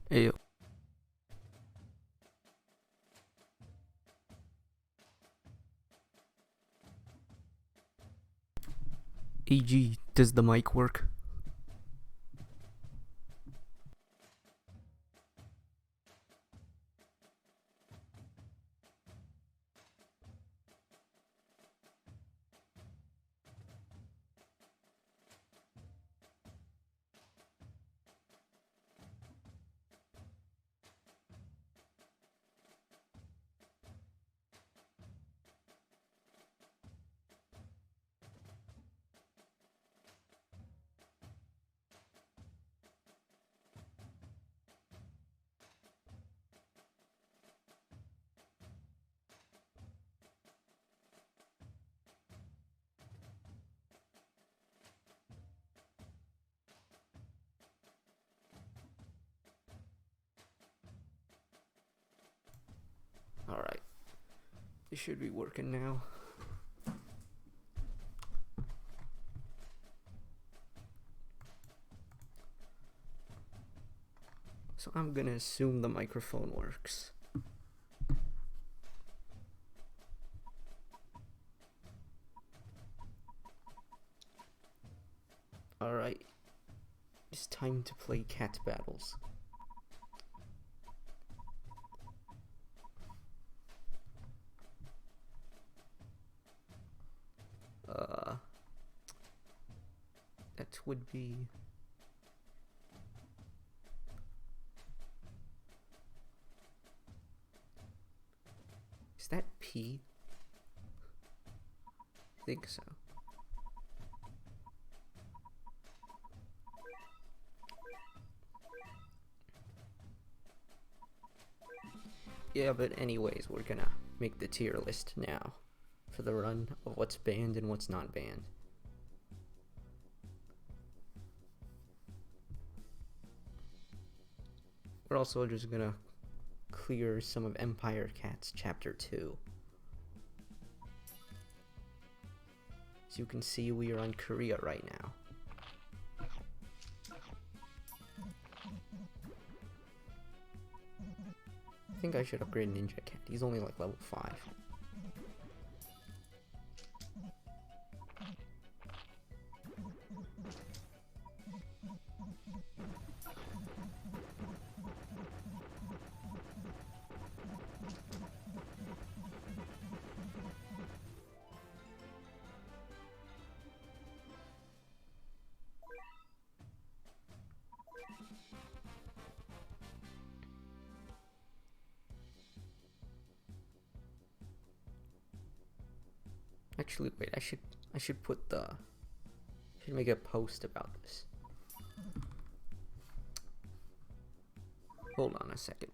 Ayo. AG, does the mic work? Alright. It should be working now. So I'm gonna assume the microphone works. Alright. It's time to play cat battles. That would be... Is that P? I think so. Yeah, but anyways, we're gonna make the tier list now for the run of what's banned and what's not banned. We're also just gonna clear some of Empire Cats Chapter 2. As you can see, we are on Korea right now. I think I should upgrade Ninja Cat. He's only like level 5. Actually, wait, I should put the... should make a post about this. Hold on a second.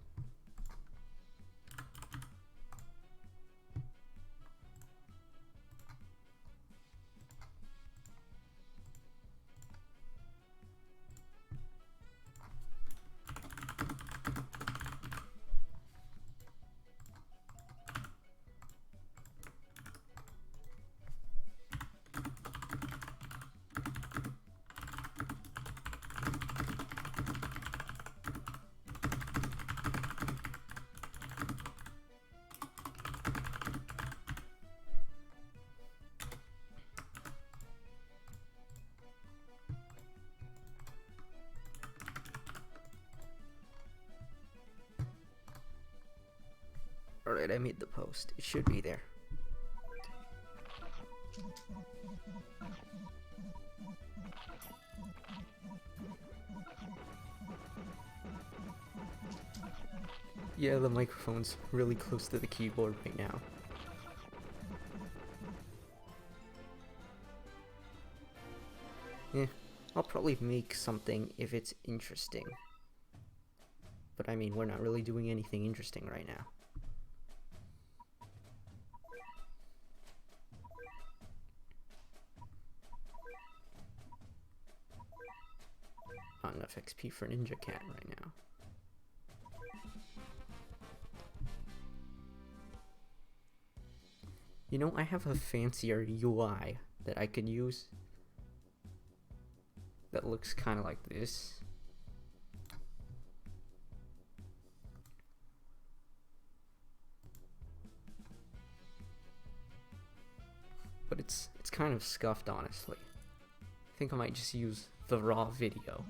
Alright, I made the post. It should be there. Yeah, the microphone's really close to the keyboard right now. Yeah, I'll probably make something if it's interesting. But I mean, we're not really doing anything interesting right now. Not enough XP for Ninja Cat right now. You know, I have a fancier UI that I could use that looks kind of like this. but it's kind of scuffed, honestly. I think I might just use the raw video.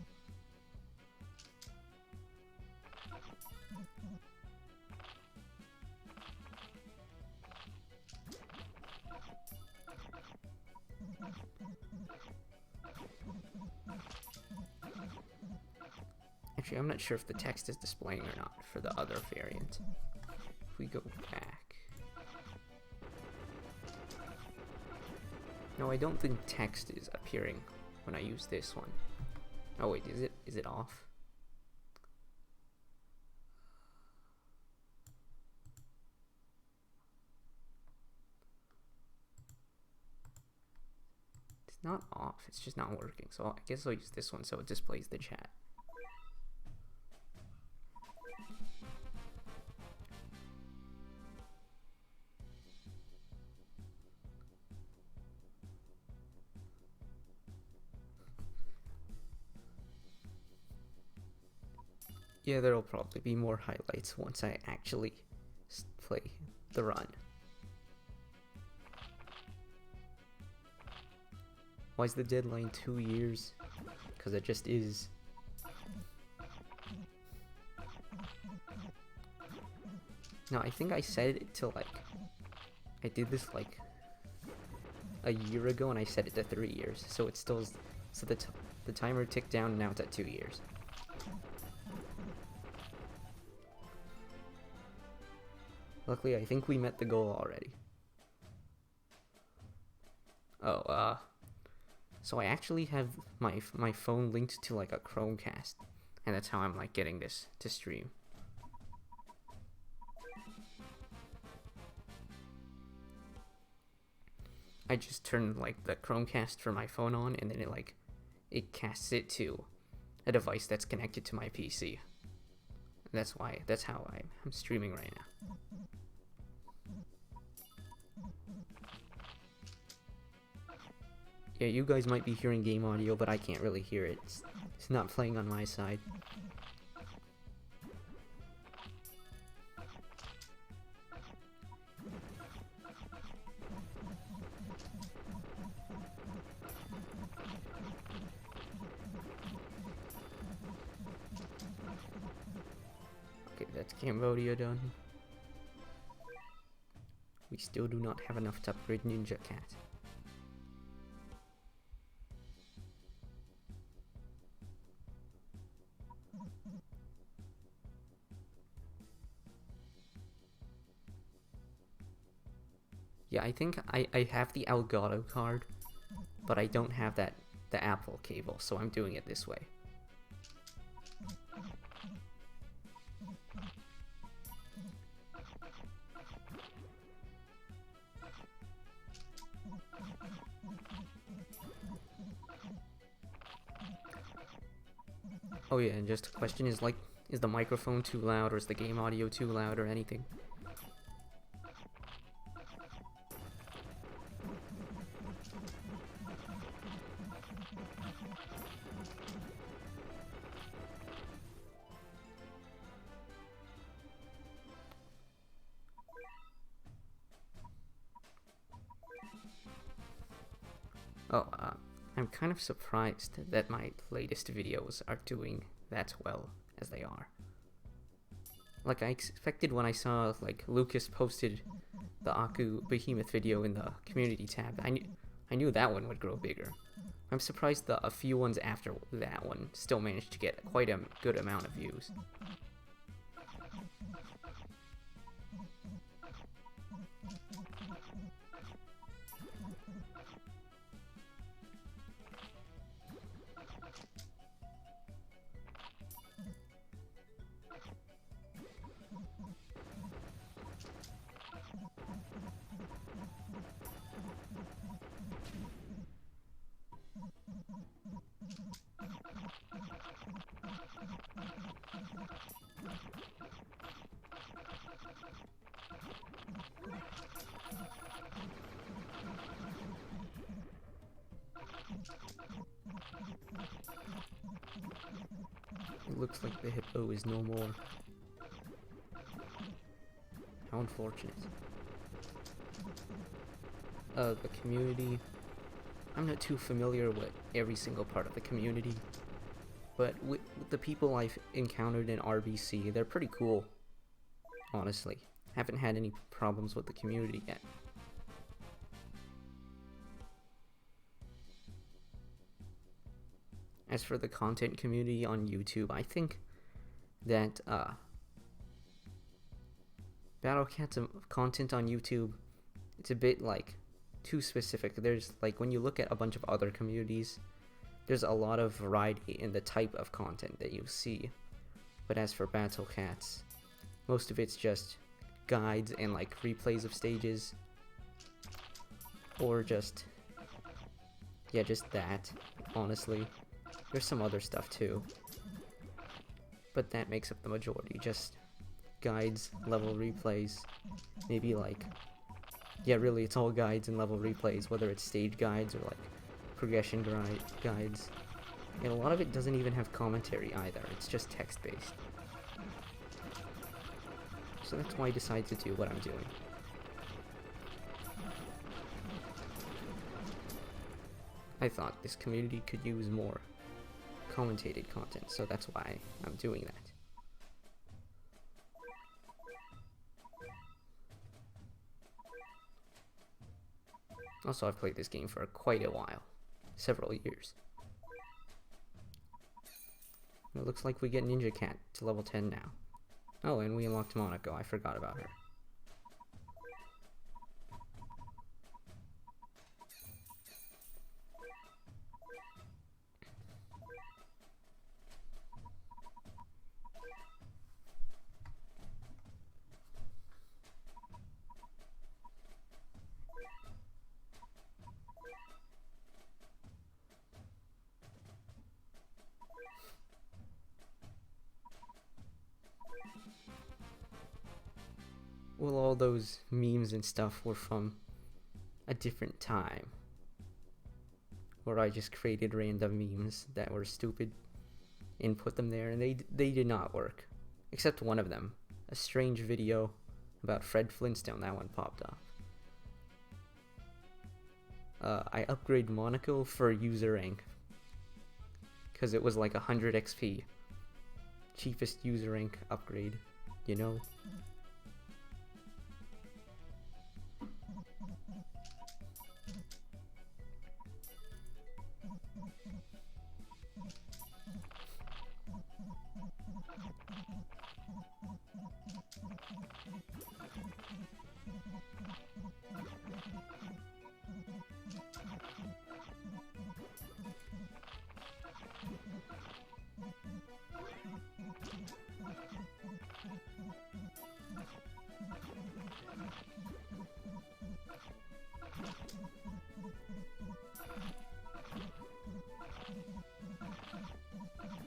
Actually, I'm not sure if the text is displaying or not for the other variant. If we go back... No, I don't think text is appearing when I use this one. Oh wait, is it off? It's not off, it's just not working. So I guess I'll use this one so it displays the chat. Yeah, there'll probably be more highlights once I actually play the run. Why is the deadline 2 years? Because it just is. No, I think I said it to like... I did this like a year ago and I set it to 3 years. So it's still... So the timer ticked down and now it's at 2 years. Luckily, I think we met the goal already. Oh, so I actually have my phone linked to like a Chromecast, and that's how I'm like getting this to stream. I just turn like the Chromecast for my phone on, and then it casts it to a device that's connected to my PC. That's how I'm streaming right now. Yeah, you guys might be hearing game audio, but I can't really hear it. It's not playing on my side. Okay, that's Cambodia done. We still do not have enough to upgrade Ninja Cat. Yeah, I think I have the Elgato card, but I don't have the Apple cable, so I'm doing it this way. Oh yeah, and just a question is the microphone too loud, or is the game audio too loud, or anything? Oh, I'm kind of surprised that my latest videos are doing that well as they are. Like, I expected when I saw, like, Lucas posted the Aku Behemoth video in the community tab. I knew that one would grow bigger. I'm surprised a few ones after that one still managed to get quite a good amount of views. It looks like the hippo is no more. How unfortunate. The community. I'm not too familiar with every single part of the community, but with the people I've encountered in RBC, they're pretty cool, honestly. Haven't had any problems with the community yet. As for the content community on YouTube, I think that Battle Cats content on YouTube, it's a bit like too specific. There's like, when you look at a bunch of other communities, there's a lot of variety in the type of content that you see. But as for Battle Cats, most of it's just guides and like replays of stages, or just, yeah, just that, honestly. There's some other stuff too, but that makes up the majority. Just guides, level replays, maybe like, yeah, really it's all guides and level replays, whether it's stage guides or like progression guides. And a lot of it doesn't even have commentary either, it's just text based. So that's why I decided to do what I'm doing. I thought this community could use more commentated content, so that's why I'm doing that. Also, I've played this game for quite a while, several years. It looks like we get Ninja Cat to level 10 now. Oh, and we unlocked Monaco, I forgot about her. Well, all those memes and stuff were from a different time, where I just created random memes that were stupid and put them there, and they did not work. Except one of them, a strange video about Fred Flintstone, that one popped up. I upgraded Monaco for user rank, because it was like 100 XP. Cheapest user rank upgrade, you know?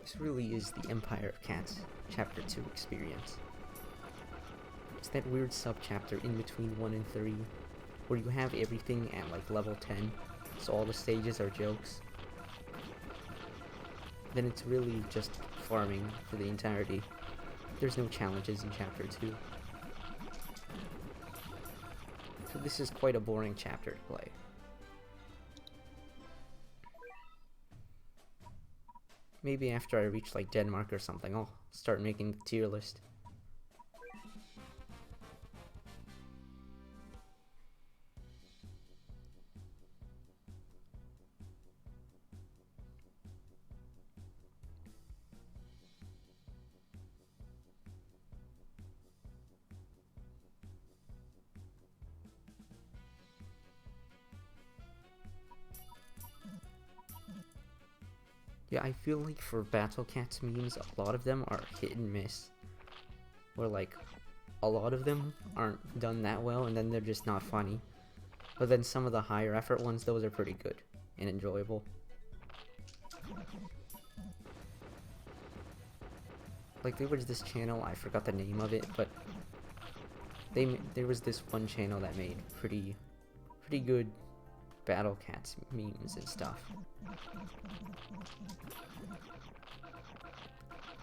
This really is the Empire of Cats Chapter 2 experience. It's that weird sub-chapter in between 1 and 3, where you have everything at like level 10, so all the stages are jokes. Then it's really just farming for the entirety. There's no challenges in Chapter 2. So this is quite a boring chapter to play. Maybe after I reach like Denmark or something, I'll start making the tier list. Yeah, I feel like for Battle Cats memes, a lot of them are hit and miss. Where like, a lot of them aren't done that well and then they're just not funny. But then some of the higher effort ones, those are pretty good and enjoyable. Like there was this channel, I forgot the name of it, but there was this one channel that made pretty good Battle Cats memes and stuff.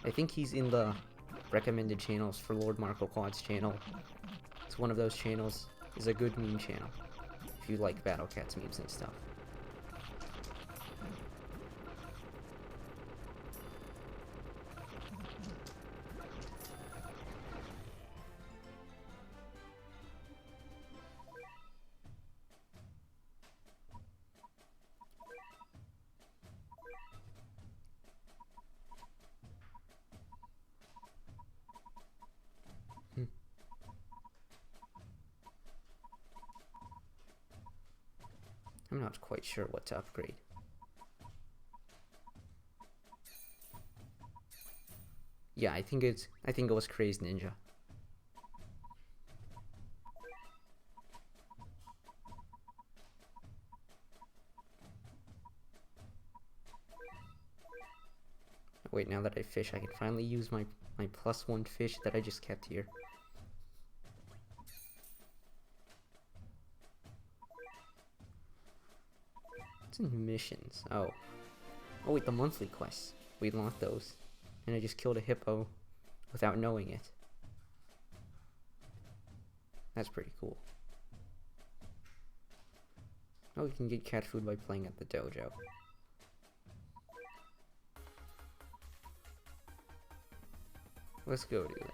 I think he's in the recommended channels for Lord Marco Quad's channel. It's one of those channels. It's a good meme channel. if you like Battle Cats memes and stuff. I'm not quite sure what to upgrade. Yeah, I think it was Crazed Ninja. Wait, now that I fish, I can finally use my +1 fish that I just kept here. What's in missions? Oh wait, the monthly quests. We unlocked those. And I just killed a hippo without knowing it. That's pretty cool. Oh, we can get cat food by playing at the dojo. Let's go do that.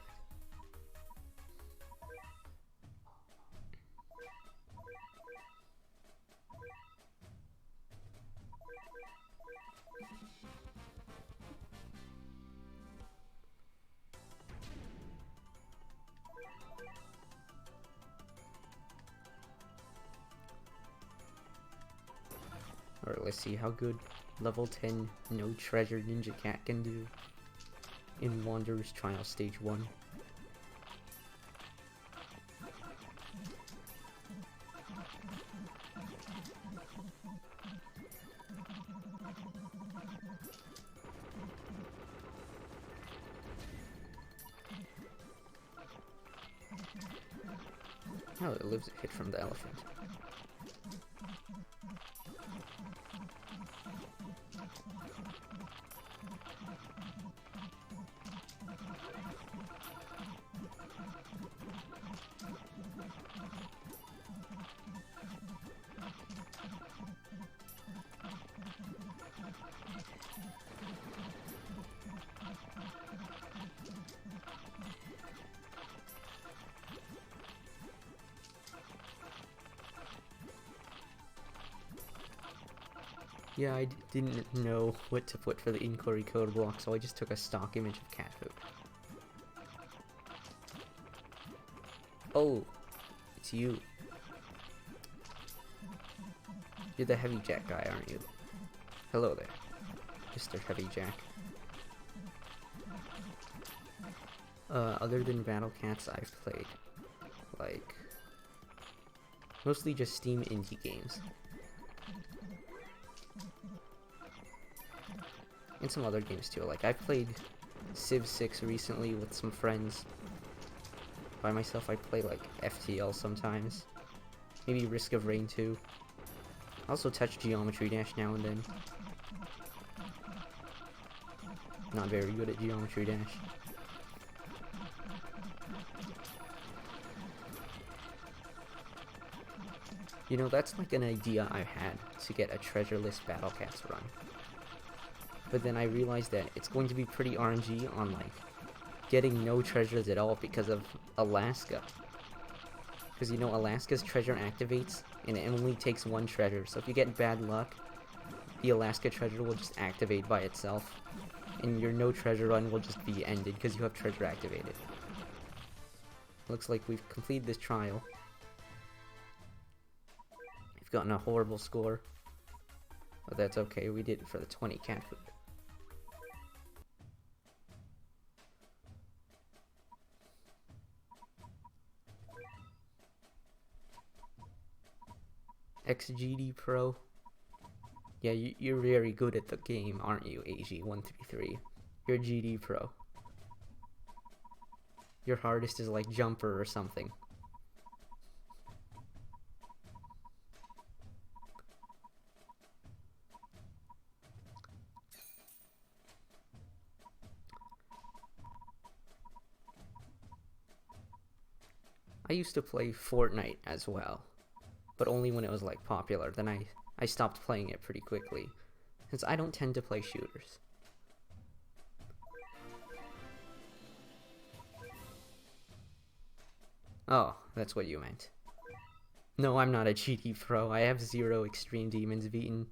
Alright, let's see how good level 10 no treasure ninja cat can do in Wanderer's Trial Stage 1. Oh, it lives a hit from the elephant. Yeah, I didn't know what to put for the inquiry code block, so I just took a stock image of cat food. Oh, it's you. You're the Heavy Jack guy, aren't you? Hello there, Mr. Heavy Jack. Other than Battle Cats, I've played, like, mostly just Steam indie games. And some other games too. Like, I played Civ 6 recently with some friends. By myself, I play like FTL sometimes. Maybe Risk of Rain 2. I also touch Geometry Dash now and then. Not very good at Geometry Dash. You know, that's like an idea I had to get a treasureless Battle Cats run. But then I realized that it's going to be pretty RNG on, like, getting no treasures at all because of Alaska. Because, you know, Alaska's treasure activates, and it only takes one treasure. So if you get bad luck, the Alaska treasure will just activate by itself. And your no treasure run will just be ended because you have treasure activated. Looks like we've completed this trial. We've gotten a horrible score. But that's okay, we did it for the 20 cat food. XGD Pro. Yeah, you're very good at the game, aren't you, AG133? You're GD Pro. Your hardest is like Jumper or something. I used to play Fortnite as well, but only when it was like popular. Then I stopped playing it pretty quickly, since I don't tend to play shooters. Oh, that's what you meant. No, I'm not a GD pro. I have 0 Extreme Demons beaten.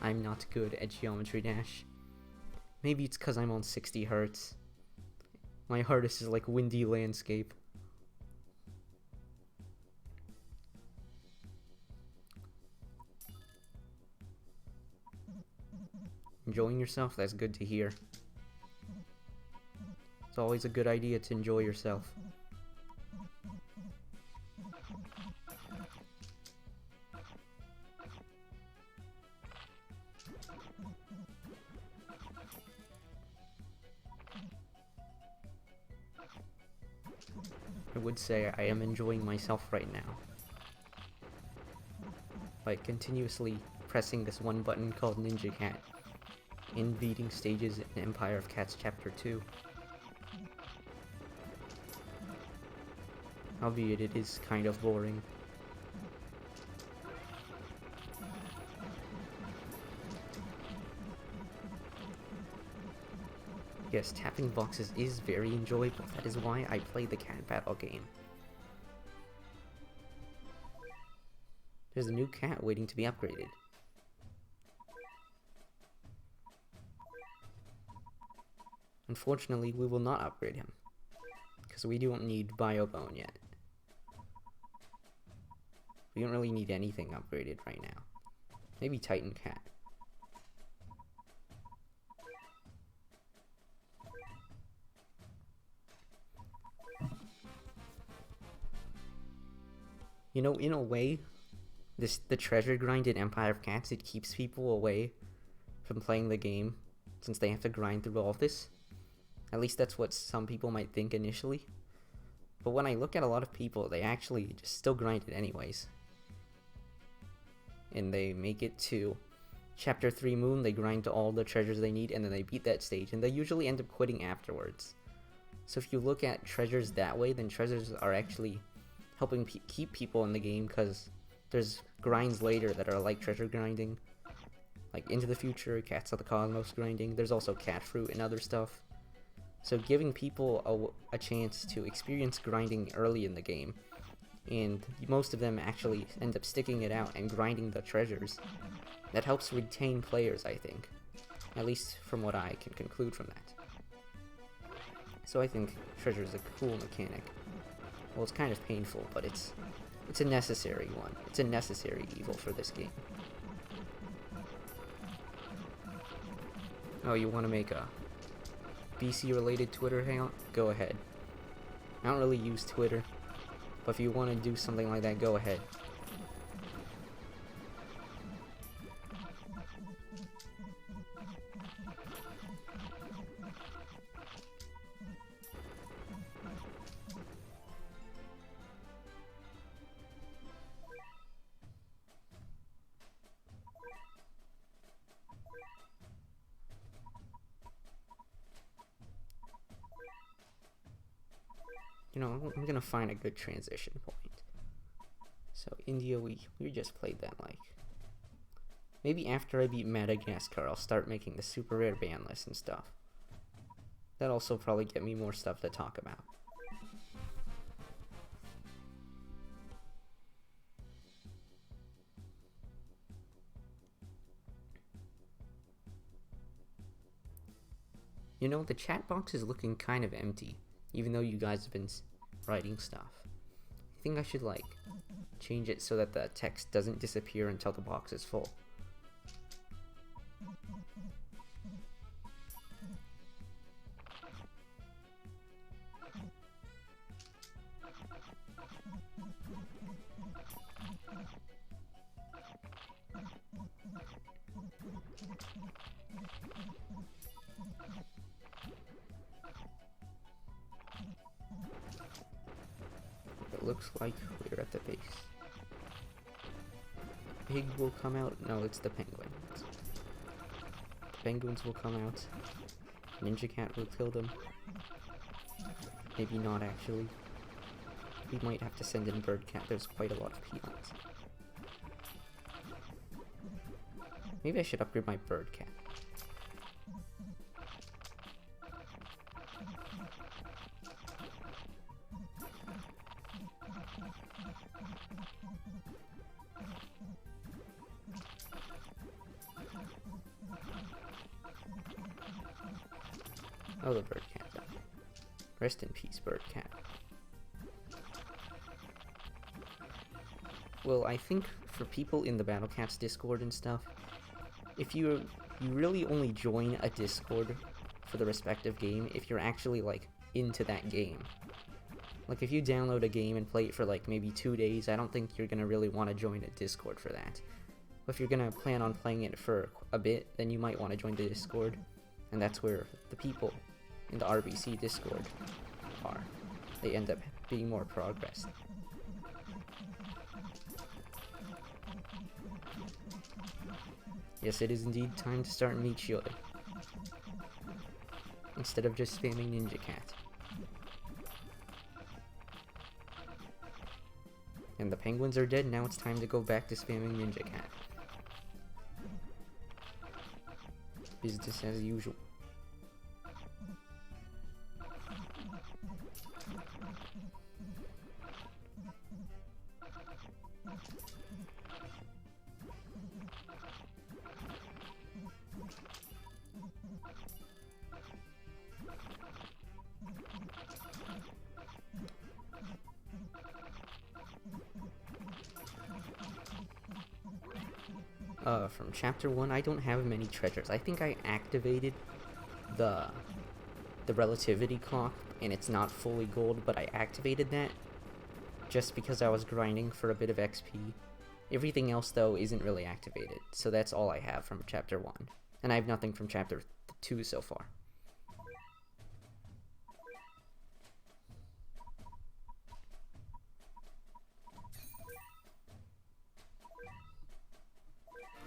I'm not good at Geometry Dash. Maybe it's because I'm on 60 Hz. My hardest is like Windy Landscape. Enjoying yourself? That's good to hear. It's always a good idea to enjoy yourself. I would say I am enjoying myself right now by continuously pressing this one button called Ninja Cat in beating stages in Empire of Cats Chapter 2. Albeit it is kind of boring. Yes, tapping boxes is very enjoyable. That is why I play the cat battle game. There's a new cat waiting to be upgraded. Unfortunately, we will not upgrade him, because we don't need Biobone yet. We don't really need anything upgraded right now. Maybe Titan Cat. You know, in a way, the treasure grind in Empire of Cats, it keeps people away from playing the game, since they have to grind through all of this. At least that's what some people might think initially. But when I look at a lot of people, they actually just still grind it anyways. And they make it to Chapter 3 Moon, they grind to all the treasures they need, and then they beat that stage, and they usually end up quitting afterwards. So if you look at treasures that way, then treasures are actually helping keep people in the game, because there's grinds later that are like treasure grinding. Like Into the Future, Cats of the Cosmos grinding, there's also Cat Fruit and other stuff. So giving people a chance to experience grinding early in the game, and most of them actually end up sticking it out and grinding the treasures, that helps retain players, I think. At least from what I can conclude from that. So I think treasure is a cool mechanic. Well, it's kind of painful, but it's a necessary one. It's a necessary evil for this game. Oh, you want to make a BC-related Twitter hangout? Go ahead. I don't really use Twitter, but if you want to do something like that, go ahead. You know, I'm gonna find a good transition point. So India, we just played that like. Maybe after I beat Madagascar, I'll start making the super rare ban list and stuff. That'll also probably get me more stuff to talk about. You know, the chat box is looking kind of empty, even though you guys have been writing stuff. I think I should, like, change it so that the text doesn't disappear until the box is full. It looks like we're at the base. Pig will come out. No, it's the penguin. The penguins will come out. Ninja Cat will kill them. Maybe not, actually. we might have to send in Birdcat. There's quite a lot of peons. Maybe I should upgrade my Birdcat. Oh, the Birdcat died. Rest in peace, Birdcat. Well, I think for people in the Battle Cats Discord and stuff, if you really only join a Discord for the respective game if you're actually, like, into that game. Like, if you download a game and play it for, like, maybe 2 days, I don't think you're gonna really want to join a Discord for that. But if you're gonna plan on playing it for a bit, then you might want to join the Discord, and that's where the people in the RBC Discord are. They end up being more progressed. Yes, it is indeed time to start meat shielding. Instead of just spamming Ninja Cat. And the penguins are dead, now it's time to go back to spamming Ninja Cat. Business as usual. From chapter 1, I don't have many treasures. I think I activated the relativity clock, and it's not fully gold, but I activated that just because I was grinding for a bit of XP. Everything else, though, isn't really activated, so that's all I have from chapter 1. And I have nothing from chapter 2 so far.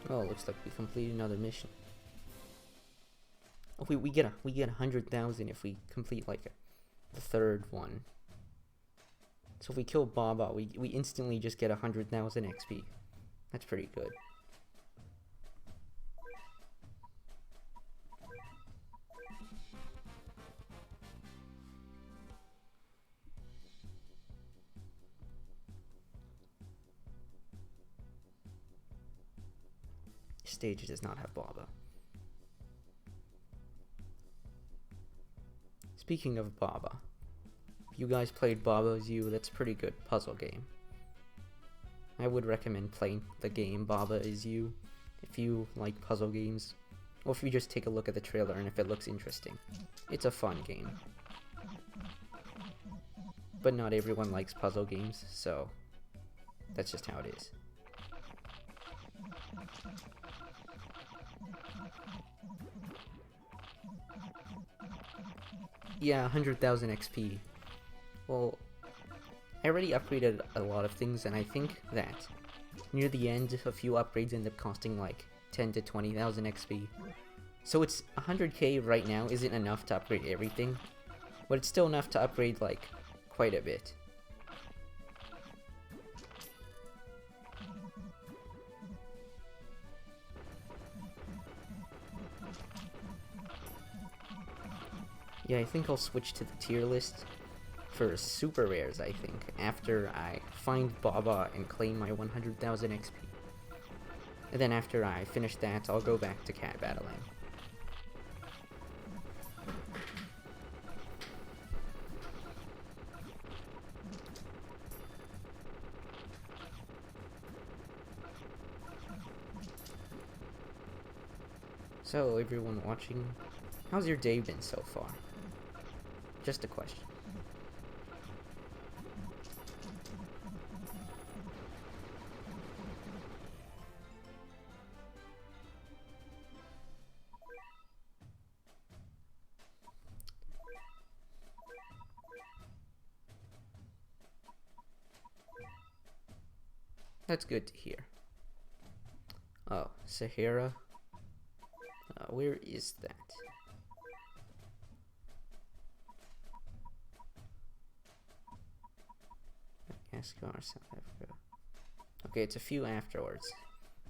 Oh, looks like we completed another mission. Oh, we get 100,000 if we complete like the third one. So if we kill Baba, we instantly just get 100,000 XP. That's pretty good. Stage does not have Baba. Speaking of Baba, if you guys played Baba Is You, that's a pretty good puzzle game. I would recommend playing the game Baba Is You if you like puzzle games, or if you just take a look at the trailer and if it looks interesting. It's a fun game. But not everyone likes puzzle games, so that's just how it is. Yeah, 100,000 XP. Well, I already upgraded a lot of things, and I think that near the end, a few upgrades end up costing like 10 to 20,000 XP. So it's 100k right now isn't enough to upgrade everything, but it's still enough to upgrade like quite a bit. Yeah, I think I'll switch to the tier list for super rares, I think, after I find Baba and claim my 100,000 XP. And then after I finish that, I'll go back to cat battling. So, everyone watching, how's your day been so far? Just a question. That's good to hear. Oh, Sahara. Where is that? Madagascar, South Africa. Okay, it's a few afterwards.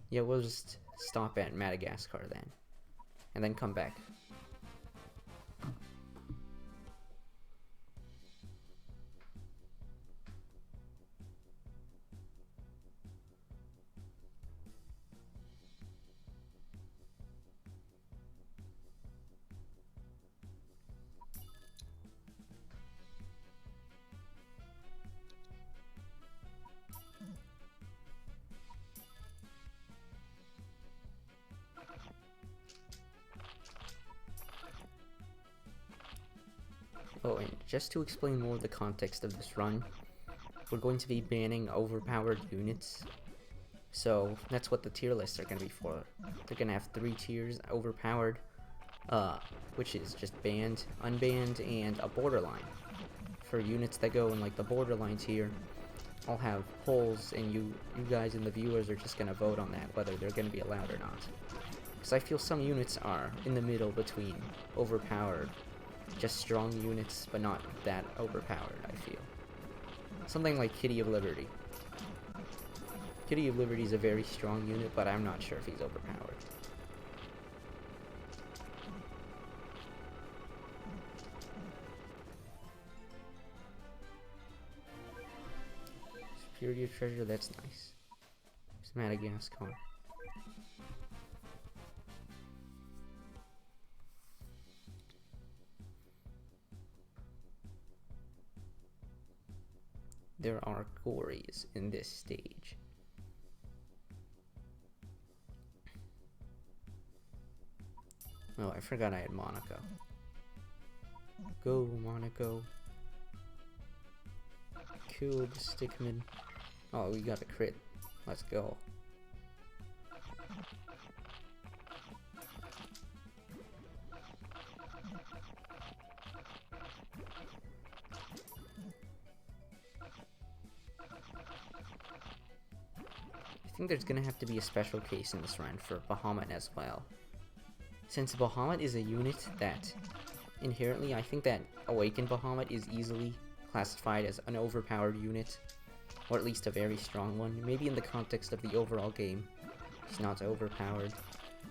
Yeah, we'll just stop at Madagascar then. And then come back. Oh, and just to explain more of the context of this run, we're going to be banning overpowered units. So that's what the tier lists are going to be for. They're going to have 3 tiers: overpowered, which is just banned, unbanned, and a borderline. For units that go in like the borderline tier, I'll have polls, and you guys and the viewers are just going to vote on that, whether they're going to be allowed or not. Because I feel some units are in the middle between overpowered, just strong units, but not that overpowered, I feel. Something like Kitty of Liberty. Kitty of Liberty is a very strong unit, but I'm not sure if he's overpowered. Superior treasure, that's nice. It's Madagascar. There are gories in this stage. Oh, I forgot I had Monaco. Go, Monaco. Kill the stickman. Oh, we got a crit. Let's go. I think there's gonna have to be a special case in this run for Bahamut as well. Since Bahamut is a unit that, inherently, I think that Awakened Bahamut is easily classified as an overpowered unit, or at least a very strong one. Maybe in the context of the overall game, he's not overpowered,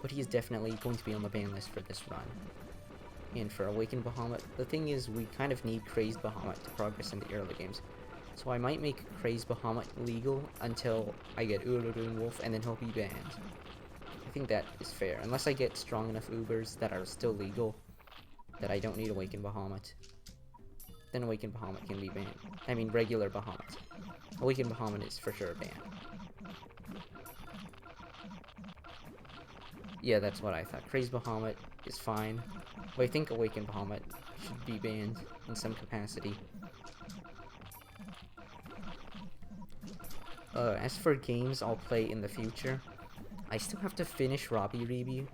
but he is definitely going to be on the ban list for this run. And for Awakened Bahamut, the thing is, we kind of need Crazed Bahamut to progress in the early games. So I might make Crazed Bahamut legal until I get Ulurun Wolf, and then he'll be banned. I think that is fair, unless I get strong enough Ubers that are still legal, that I don't need Awakened Bahamut. Then Awakened Bahamut can be banned. I mean, regular Bahamut. Awakened Bahamut is for sure banned. Yeah, that's what I thought. Crazed Bahamut is fine, but I think Awakened Bahamut should be banned in some capacity. As for games I'll play in the future, I still have to finish Robbie Reeby.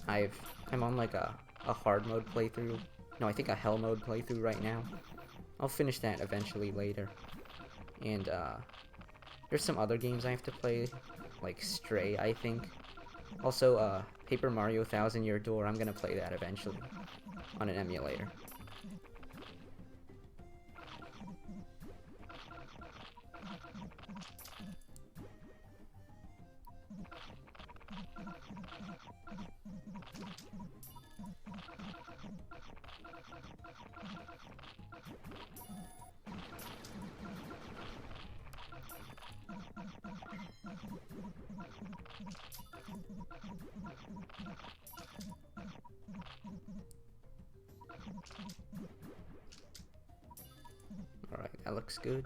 I'm on like a hard mode playthrough. No, I think a hell mode playthrough right now. I'll finish that eventually later. And there's some other games I have to play, like Stray, I think. Also, Paper Mario Thousand Year Door, I'm gonna play that eventually on an emulator. Alright, that looks good.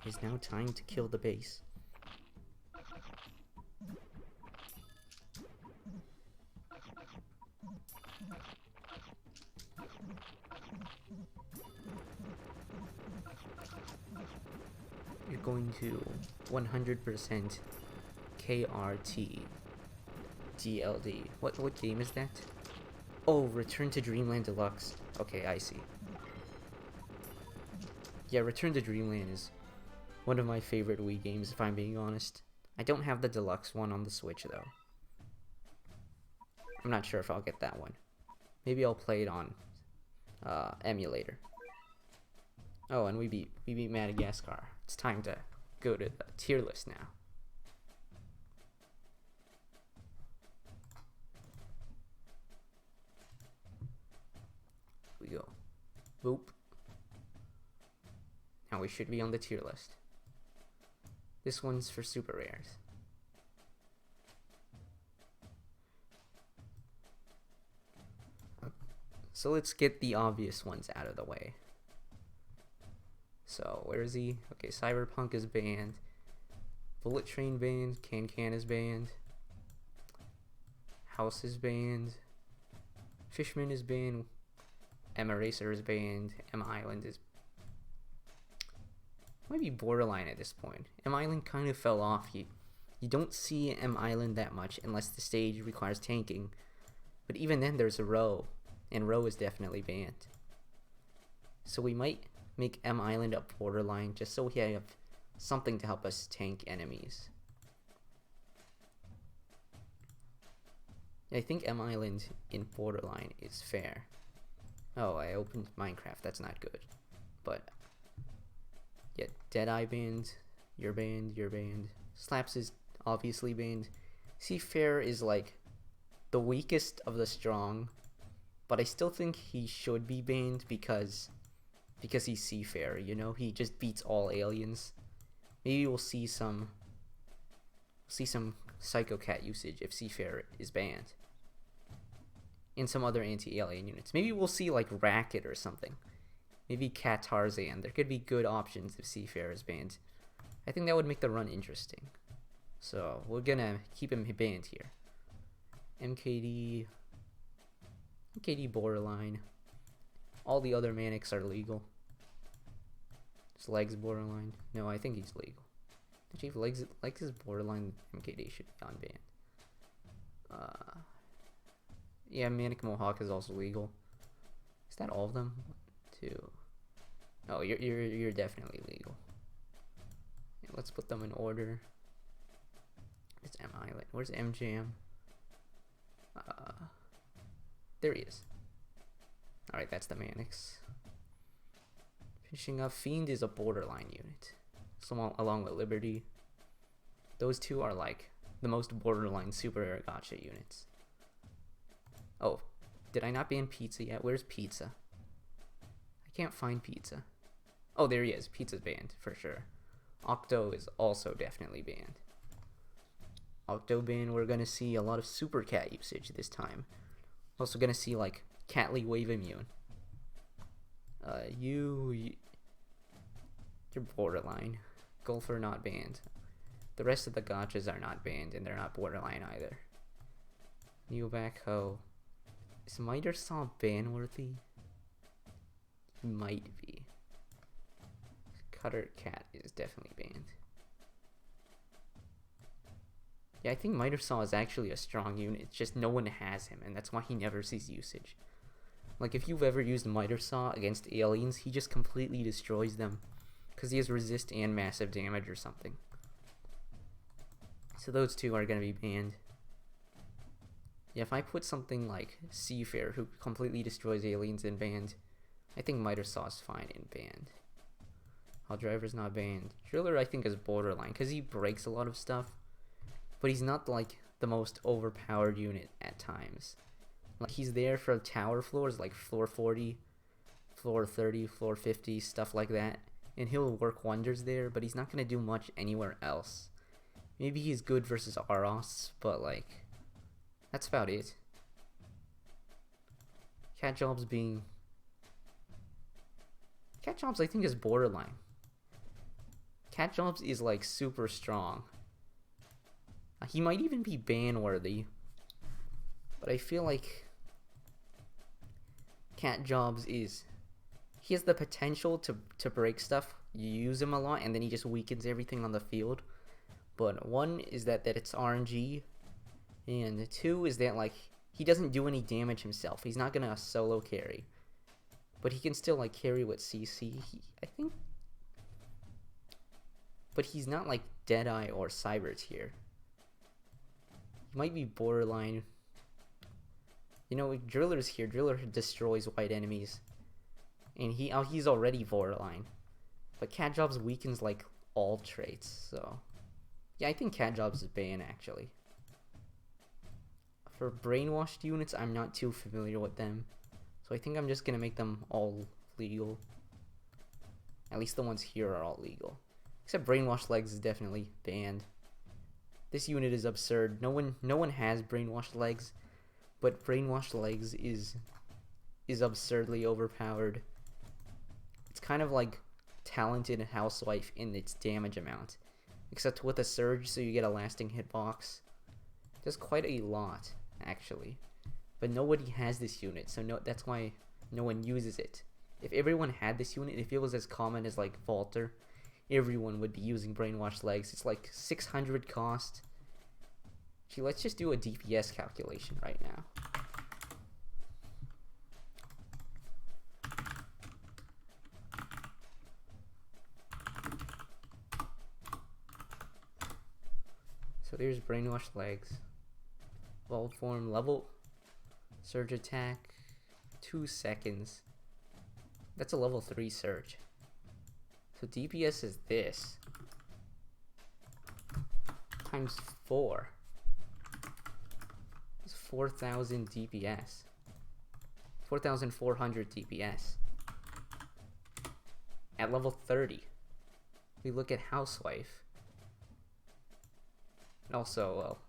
It's now time to kill the base. You're going to 100% KRT DLD. What game is that? Oh, Return to Dreamland Deluxe. Okay, I see. Yeah, Return to Dreamland is one of my favorite Wii games, if I'm being honest. I don't have the deluxe one on the Switch, though. I'm not sure if I'll get that one. Maybe I'll play it on emulator. Oh, and we beat Madagascar. It's time to go to the tier list now. We go. Boop. Now we should be on the tier list. This one's for super rares. So let's get the obvious ones out of the way. So where is he? Okay, Cyberpunk is banned. Bullet Train banned. Can is banned. House is banned. Fishman is banned. M Eraser is banned. M Island is might be borderline at this point. M Island kind of fell off. You don't see M Island that much unless the stage requires tanking. But even then there's a row, and row is definitely banned. So we might make M Island a borderline just so we have something to help us tank enemies. I think M Island in borderline is fair. Oh, I opened Minecraft. That's not good. But yeah, Deadeye banned. You're banned. You're banned. Slaps is obviously banned. Seafarer is like the weakest of the strong, but I still think he should be banned because he's Seafarer. You know, he just beats all aliens. Maybe we'll see some Psycho Cat usage if Seafarer is banned. In some other anti-alien units. Maybe we'll see like Racket or something. Maybe Cat Tarzan. There could be good options if Seafarer is banned. I think that would make the run interesting. So we're gonna keep him banned here. MKD borderline. All the other Manics are legal. His Legs borderline. No, I think he's legal. Actually, if Legs is borderline, MKD should be unbanned. Yeah, Manic Mohawk is also legal. Is that all of them? 1, 2. Oh, you're definitely legal. Yeah, let's put them in order. It's M Island. Where's MJM? There he is. All right, that's the Manics. Finishing up, Fiend is a borderline unit, so along with Liberty. Those two are like the most borderline super rare gacha units. Oh, did I not ban Pizza yet? Where's Pizza? I can't find Pizza. Oh, there he is. Pizza's banned, for sure. Octo is also definitely banned. Octo ban, we're going to see a lot of Super Cat usage this time. Also going to see, like, Catly Wave Immune. You're borderline. Golfer not banned. The rest of the gachas are not banned, and they're not borderline either. Neoback-Ho. Is Miter Saw ban-worthy? He might be. Cutter Cat is definitely banned. Yeah, I think Miter Saw is actually a strong unit. It's just no one has him, and that's why he never sees usage. Like, if you've ever used Miter Saw against aliens, he just completely destroys them. Because he has resist and massive damage or something. So those two are going to be banned. Yeah, if I put something like Seafarer, who completely destroys aliens, in banned, I think Miter Saw is fine in banned. Hall Driver's not banned. Driller, I think, is borderline, because he breaks a lot of stuff. But he's not, like, the most overpowered unit at times. Like, he's there for tower floors, like floor 40, floor 30, floor 50, stuff like that. And he'll work wonders there, but he's not going to do much anywhere else. Maybe he's good versus Aros, but, like, that's about it. Cat Jobs, I think, is borderline. Cat Jobs is, like, super strong. He might even be ban-worthy. But I feel like Cat Jobs is... He has the potential to break stuff. You use him a lot, and then he just weakens everything on the field. But one is that it's RNG. And two is that, like, he doesn't do any damage himself. He's not gonna solo carry. But he can still, like, carry with CC, I think. But he's not, like, Deadeye or Cyber tier. He might be borderline. You know, Driller's here. Driller destroys white enemies. And he's already borderline. But Cat Jobs weakens like all traits, so yeah, I think Cat Jobs is ban actually. For brainwashed units, I'm not too familiar with them, so I think I'm just gonna make them all legal. At least the ones here are all legal. Except brainwashed legs is definitely banned. This unit is absurd. No one has brainwashed legs, but brainwashed legs is absurdly overpowered. It's kind of like talented housewife in its damage amount, except with a surge, so you get a lasting hitbox. Does quite a lot actually, but nobody has this unit, so that's why no one uses it. If everyone had this unit, if it was as common as like Falter, everyone would be using brainwashed legs. It's like 600 cost. Gee, let's just do a DPS calculation right now. So there's brainwashed legs. Evolved form, level, surge attack, 2 seconds. That's a level 3 surge. So DPS is this times 4. It's 4,000 DPS. 4,400 DPS. At level 30. We look at Housewife. And also, well,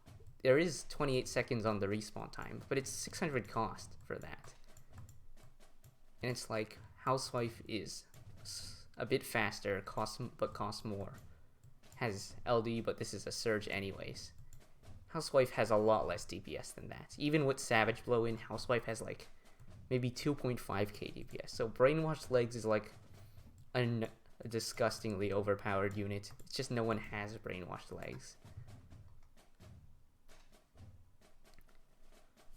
there is 28 seconds on the respawn time, but it's 600 cost for that. And it's like, Housewife is a bit faster, but costs more. Has LD, but this is a surge anyways. Housewife has a lot less DPS than that. Even with Savage Blow in, Housewife has like maybe 2.5k DPS. So Brainwashed Legs is like a disgustingly overpowered unit. It's just no one has Brainwashed Legs.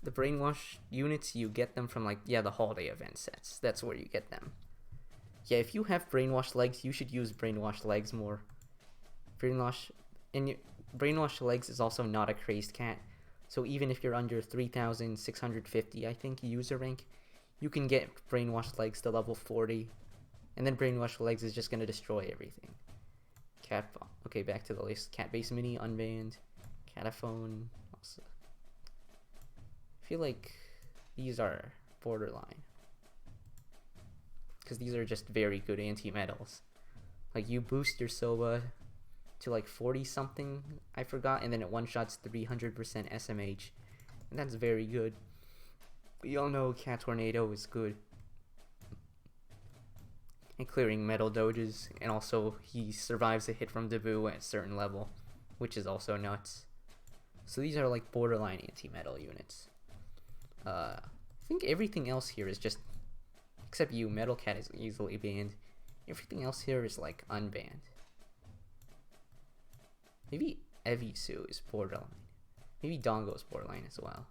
The brainwash units, you get them from like, yeah, the holiday event sets. That's where you get them. Yeah, if you have brainwashed legs, you should use brainwashed legs more. Brainwash legs is also not a crazed cat. So even if you're under 3,650, I think, user rank, you can get brainwashed legs to level 40. And then brainwashed legs is just going to destroy everything. Okay, back to the list. Cat base mini, unbanned. Cataphone, also. I feel like these are borderline, because these are just very good anti-metals. Like, you boost your Soba to like 40 something, I forgot, and then it one-shots 300% SMH, and that's very good. We all know Cat Tornado is good at clearing metal doges, and also he survives a hit from Debut at a certain level, which is also nuts. So these are like borderline anti-metal units. I think everything else here is just, except you, Metal Cat is easily banned. Everything else here is like unbanned. Maybe Evisu is borderline. Maybe Dongo is borderline as well.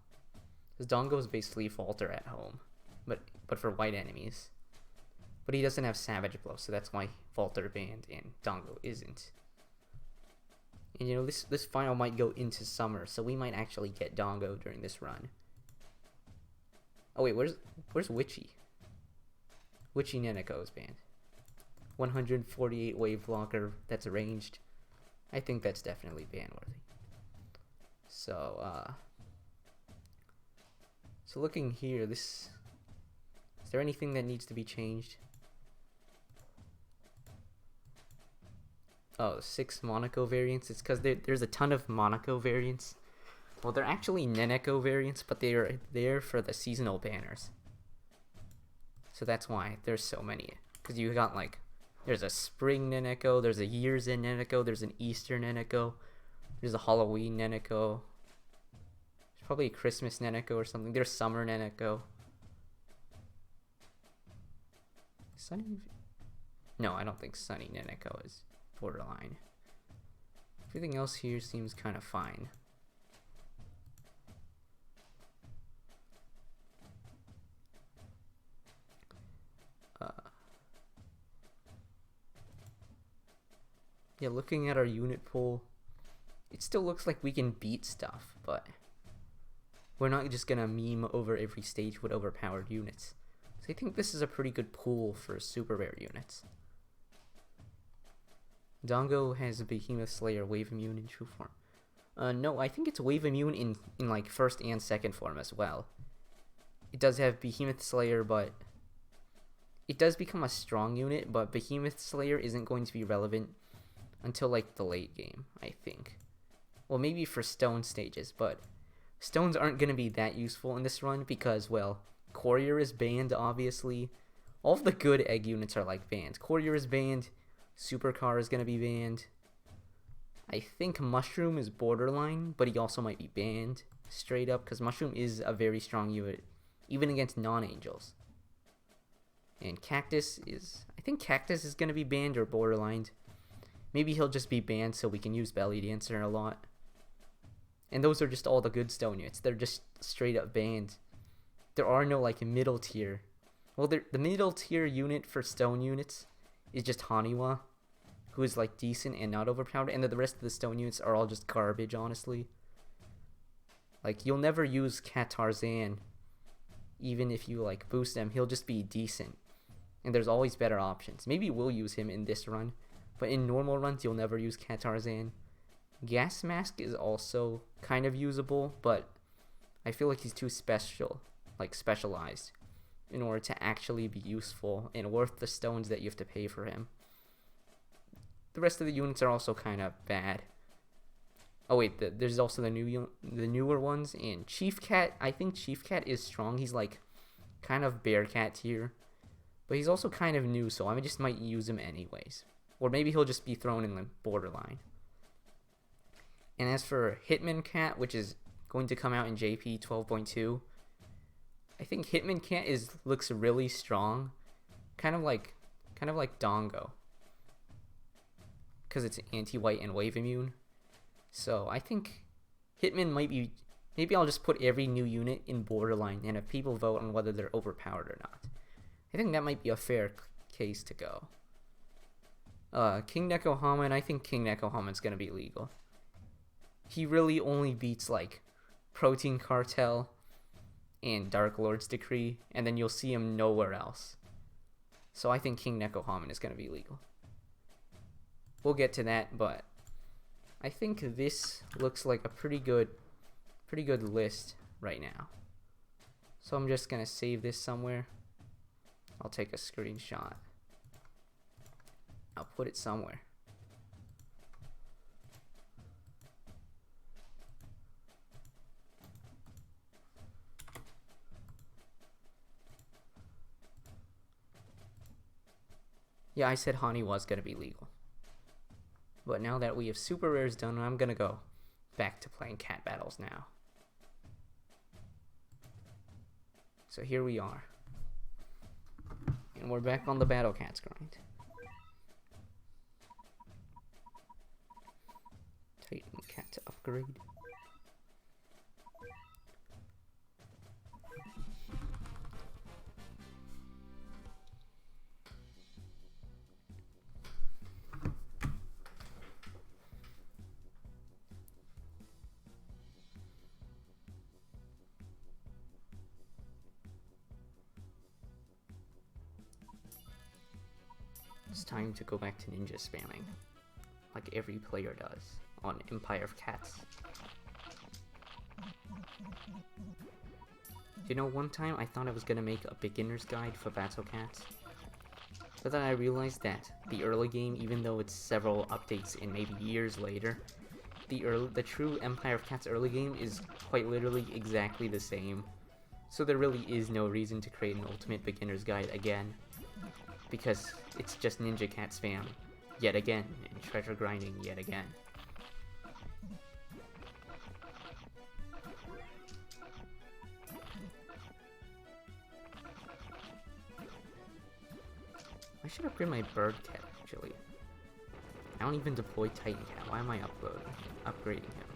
Because Dongo is basically Falter at home, but for white enemies. But he doesn't have Savage Blow, so that's why Falter banned and Dongo isn't. And you know, this final might go into summer, so we might actually get Dongo during this run. Oh wait, where's Witchy? Witchy Neneko is banned. 148 wave blocker, that's ranged. I think that's definitely ban worthy. So looking here, is there anything that needs to be changed? Oh, 6 Monaco variants. It's because there's a ton of Monaco variants. Well, they're actually Neneko variants, but they're there for the seasonal banners. So that's why there's so many. Because you got like, there's a spring Neneko, there's a Year's End Neneko, there's an Easter Neneko, there's a Halloween Neneko. There's probably a Christmas Neneko or something. There's summer Neneko. Sunny? No, I don't think Sunny Neneko is borderline. Everything else here seems kind of fine. Yeah, looking at our unit pool, it still looks like we can beat stuff, but We're not just gonna meme over every stage with overpowered units. So I think this is a pretty good pool for super rare units. Dongo has a Behemoth Slayer Wave Immune in true form. No, I think it's Wave Immune in like first and second form as well. It does have Behemoth Slayer, but it does become a strong unit, but Behemoth Slayer isn't going to be relevant until like the late game, I think. Well, maybe for stone stages, but stones aren't going to be that useful in this run because, well, Courier is banned, obviously. All of the good egg units are like banned. Courier is banned. Supercar is going to be banned. I think Mushroom is borderline, but he also might be banned straight up because Mushroom is a very strong unit, even against non-angels. And Cactus is... I think Cactus is going to be banned or borderlined. Maybe he'll just be banned so we can use Belly Dancer a lot. And those are just all the good stone units. They're just straight up banned. There are no like middle tier. Well, the middle tier unit for stone units is just Haniwa, who is like decent and not overpowered. And the rest of the stone units are all just garbage, honestly. Like, you'll never use Cat Tarzan. Even if you like boost him, he'll just be decent. And there's always better options. Maybe we'll use him in this run. But in normal runs, you'll never use Cat Tarzan. Gas Mask is also kind of usable, but I feel like he's too specialized in order to actually be useful and worth the stones that you have to pay for him. The rest of the units are also kind of bad. Oh wait, there's also the newer ones, and Chief Cat. I think Chief Cat is strong. He's like kind of Bear Cat tier, but he's also kind of new, so I just might use him anyways. Or maybe he'll just be thrown in the borderline. And as for Hitman Cat, which is going to come out in JP 12.2, I think Hitman Cat looks really strong, kind of like Dongo, because it's anti-white and wave immune. So I think Hitman might be. Maybe I'll just put every new unit in borderline, and if people vote on whether they're overpowered or not, I think that might be a fair case to go. King Nekohaman, I think King Nekohaman's gonna be legal. He really only beats like Protein Cartel and Dark Lord's Decree, and then you'll see him nowhere else. So I think King Nekohaman is gonna be legal. We'll get to that, but I think this looks like a pretty good list right now. So I'm just gonna save this somewhere. I'll take a screenshot. I'll put it somewhere. Yeah, I said Hani was gonna be legal. But now that we have super rares done, I'm gonna go back to playing cat battles now. So here we are. And we're back on the Battle Cats grind. Titan Cat to upgrade. It's time to go back to ninja spamming, like every player does on Empire of Cats. You know, one time I thought I was gonna make a beginner's guide for Battle Cats, but then I realized that the early game, even though it's several updates and maybe years later, the true Empire of Cats early game is quite literally exactly the same. So there really is no reason to create an ultimate beginner's guide again, because it's just Ninja Cat spam yet again and treasure grinding yet again. I should upgrade my bird cat actually. I don't even deploy Titan Cat. Why am I upgrading him?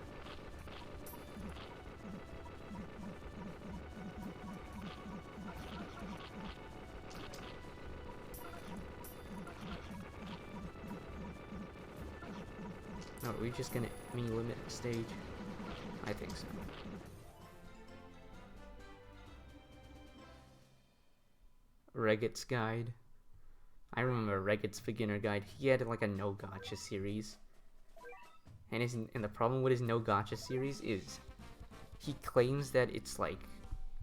No, are we just gonna mini limit the stage? I think so. Reget's guide. I remember Reget's beginner guide. He had like a no gacha series. And the problem with his no gacha series is he claims that it's like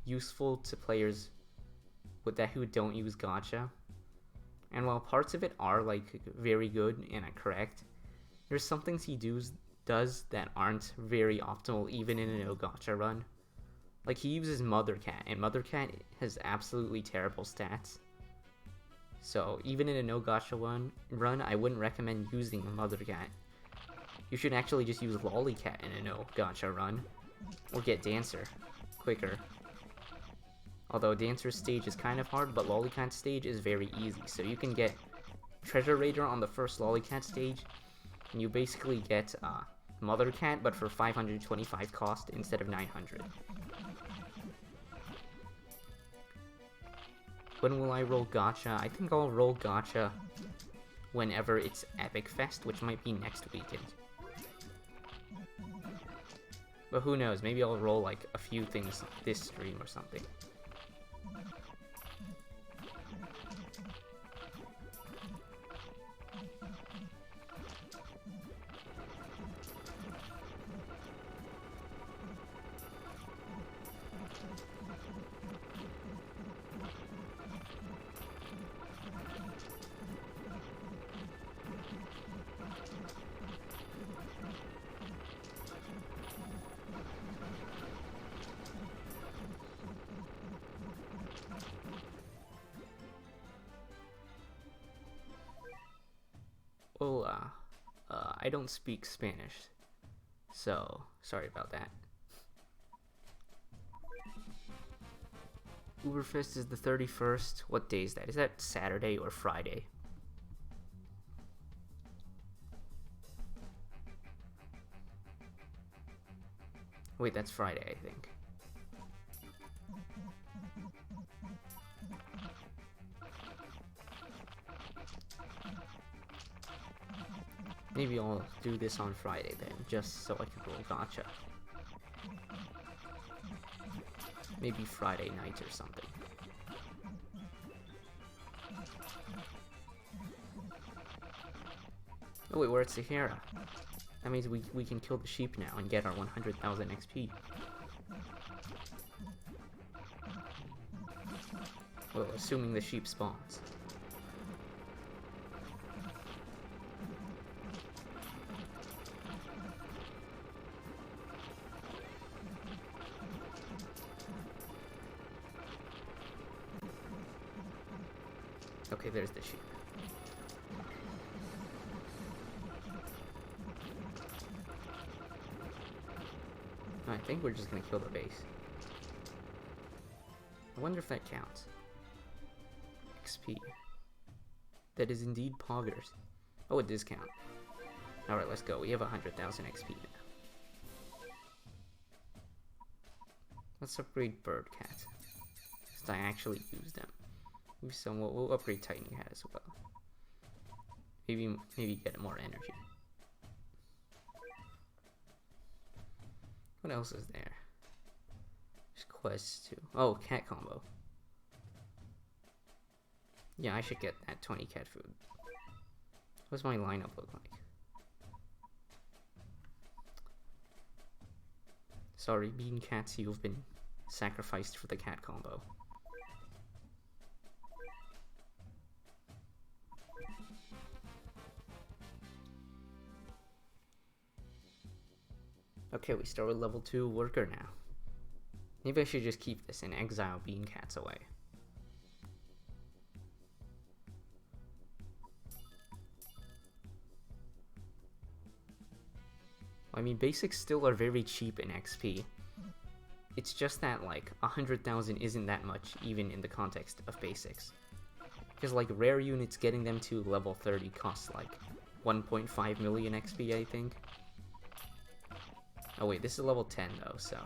useful to players who don't use gacha. And while parts of it are like very good and correct, there's some things he does that aren't very optimal even in a no gacha run. Like he uses Mother Cat, and Mother Cat has absolutely terrible stats. So even in a no gacha run, I wouldn't recommend using Mother Cat. You should actually just use Lollycat in a no gacha run, or get Dancer quicker. Although Dancer's stage is kind of hard, but Lollycat's stage is very easy. So you can get Treasure Raider on the first Lollycat stage, and you basically get Mother Cat, but for 525 cost instead of 900. When will I roll gacha? I think I'll roll gacha whenever it's Epic Fest, which might be next weekend. But who knows, maybe I'll roll like a few things this stream or something. Well, I don't speak Spanish, so sorry about that. Uberfest is the 31st. What day is that? Is that Saturday or Friday? Wait, that's Friday, I think. Maybe I'll do this on Friday then, just so I can roll gacha. Maybe Friday night or something. Oh wait, we're at Sahara. That means we can kill the sheep now and get our 100,000 XP. Well, assuming the sheep spawns. Okay, there's the sheep. I think we're just gonna kill the base. I wonder if that counts. XP. That is indeed poggers. Oh, it does count. Alright, let's go. We have 100,000 XP now. Let's upgrade Bird Cat. Since I actually use them. We'll upgrade Tightening Hat as well. Maybe get more energy. What else is there? There's quests too. Oh, cat combo. Yeah, I should get that 20 cat food. What's my lineup look like? Sorry, bean cats, you've been sacrificed for the cat combo. Okay, we start with level 2 worker now. Maybe I should just keep this and exile bean cats away. I mean, basics still are very cheap in XP. It's just that, like, 100,000 isn't that much, even in the context of basics. Because, like, rare units, getting them to level 30 costs, like, 1.5 million XP, I think. Oh wait, this is level 10 though, so...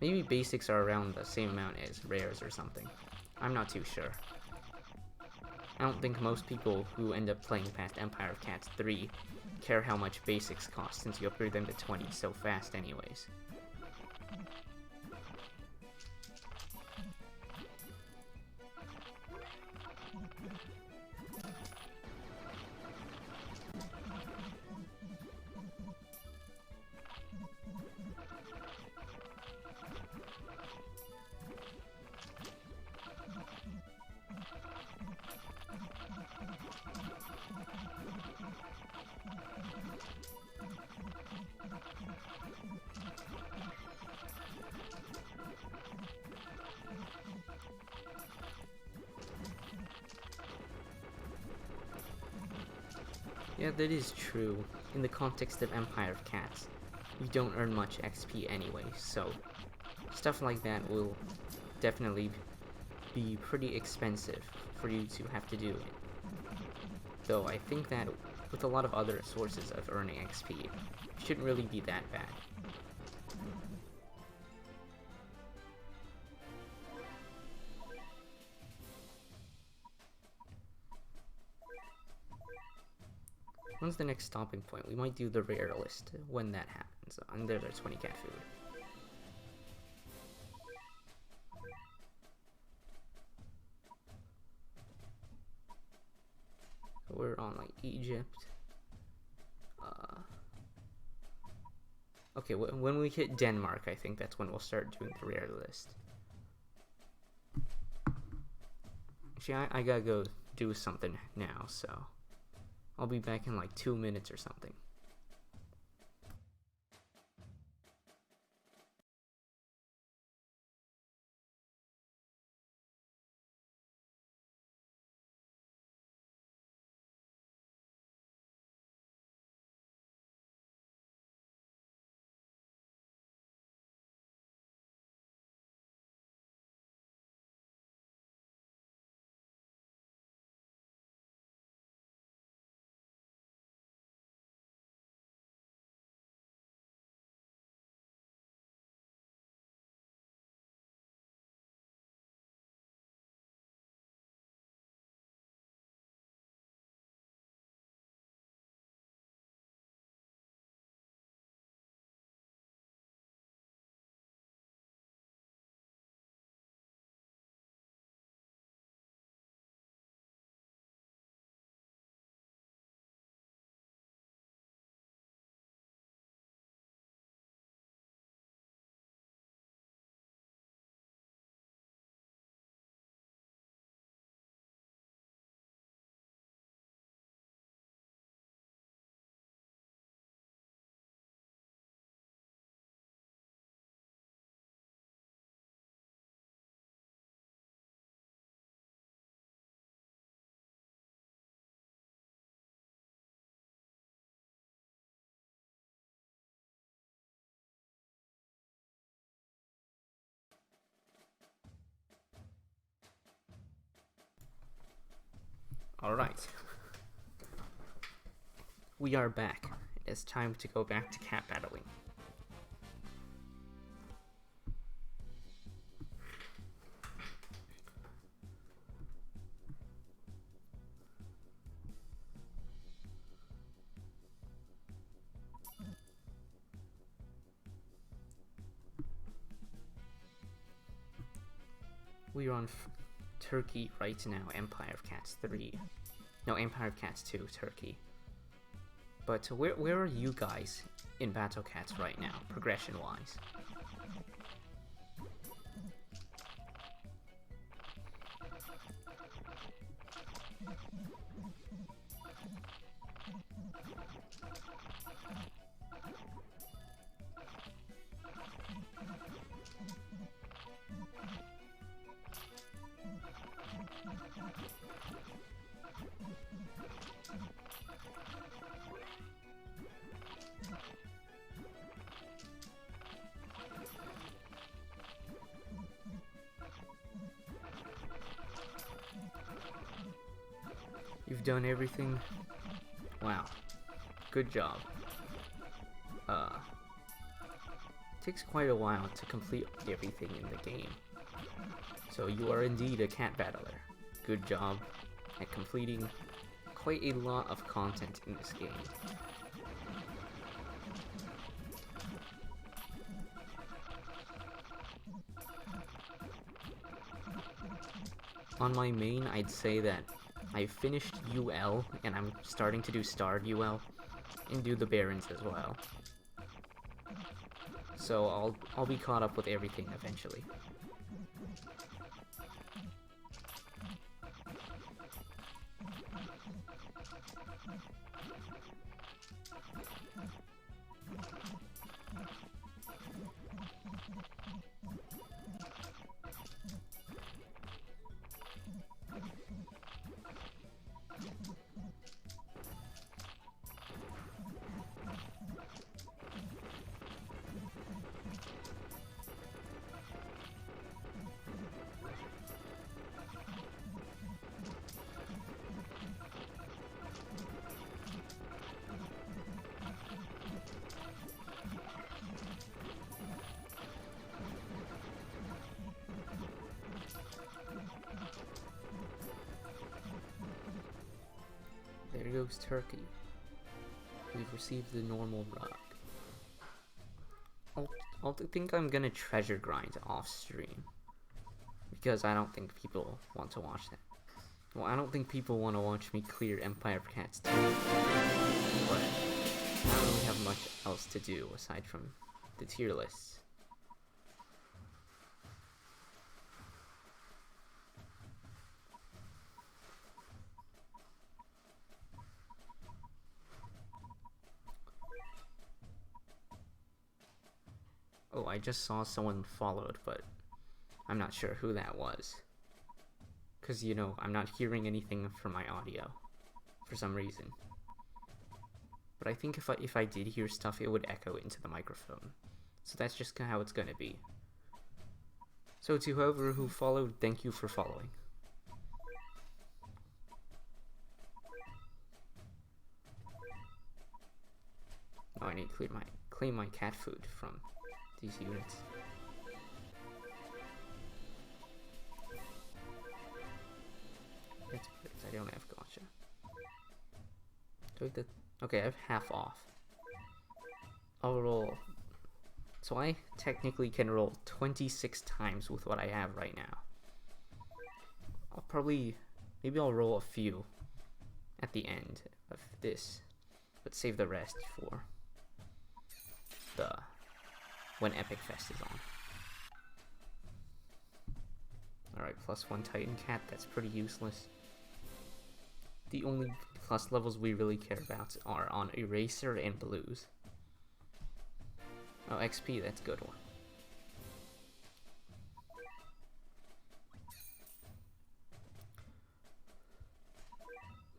Maybe basics are around the same amount as rares or something. I'm not too sure. I don't think most people who end up playing past Empire of Cats 3 care how much basics cost, since you upgrade them to 20 so fast anyways. Yeah, that is true. In the context of Empire of Cats, you don't earn much XP anyway, so stuff like that will definitely be pretty expensive for you to have to do it. Though I think that with a lot of other sources of earning XP, it shouldn't really be that bad. When's the next stopping point? We might do the rare list when that happens. And there's our 20 cat food. So we're on like Egypt. Okay, when we hit Denmark, I think that's when we'll start doing the rare list. Actually, I gotta go do something now, so I'll be back in like 2 minutes or something. Alright. We are back. It's time to go back to cat battling. We are on Turkey right now, Empire of Cats 3. No, Empire of Cats 2, Turkey. But where are you guys in Battle Cats right now, progression-wise? You've done everything? Wow. Good job. Takes quite a while to complete everything in the game. So you are indeed a cat battler. Good job at completing quite a lot of content in this game. On my main, I'd say that I've finished UL, and I'm starting to do starred UL, and do the Barons as well. So I'll be caught up with everything eventually. goes turkey. We've received the normal rug. I think I'm gonna treasure grind off stream. Because I don't think people want to watch that. Well, I don't think people want to watch me clear Empire of Cats 2. But I don't really have much else to do aside from the tier lists. Oh, I just saw someone followed, but I'm not sure who that was. Because, you know, I'm not hearing anything from my audio for some reason. But I think if I did hear stuff, it would echo into the microphone. So that's just how it's gonna be. So to whoever who followed, thank you for following. Oh, I need to claim my cat food from these units. That's great. I don't have gotcha. Do I have the... Okay, I have half off. I'll roll. So I technically can roll 26 times with what I have right now. I'll probably... Maybe I'll roll a few at the end of this. But save the rest for the... when Epic Fest is on. Alright, +1 Titan Cat, that's pretty useless. The only plus levels we really care about are on Eraser and Blues. Oh, XP, that's a good one.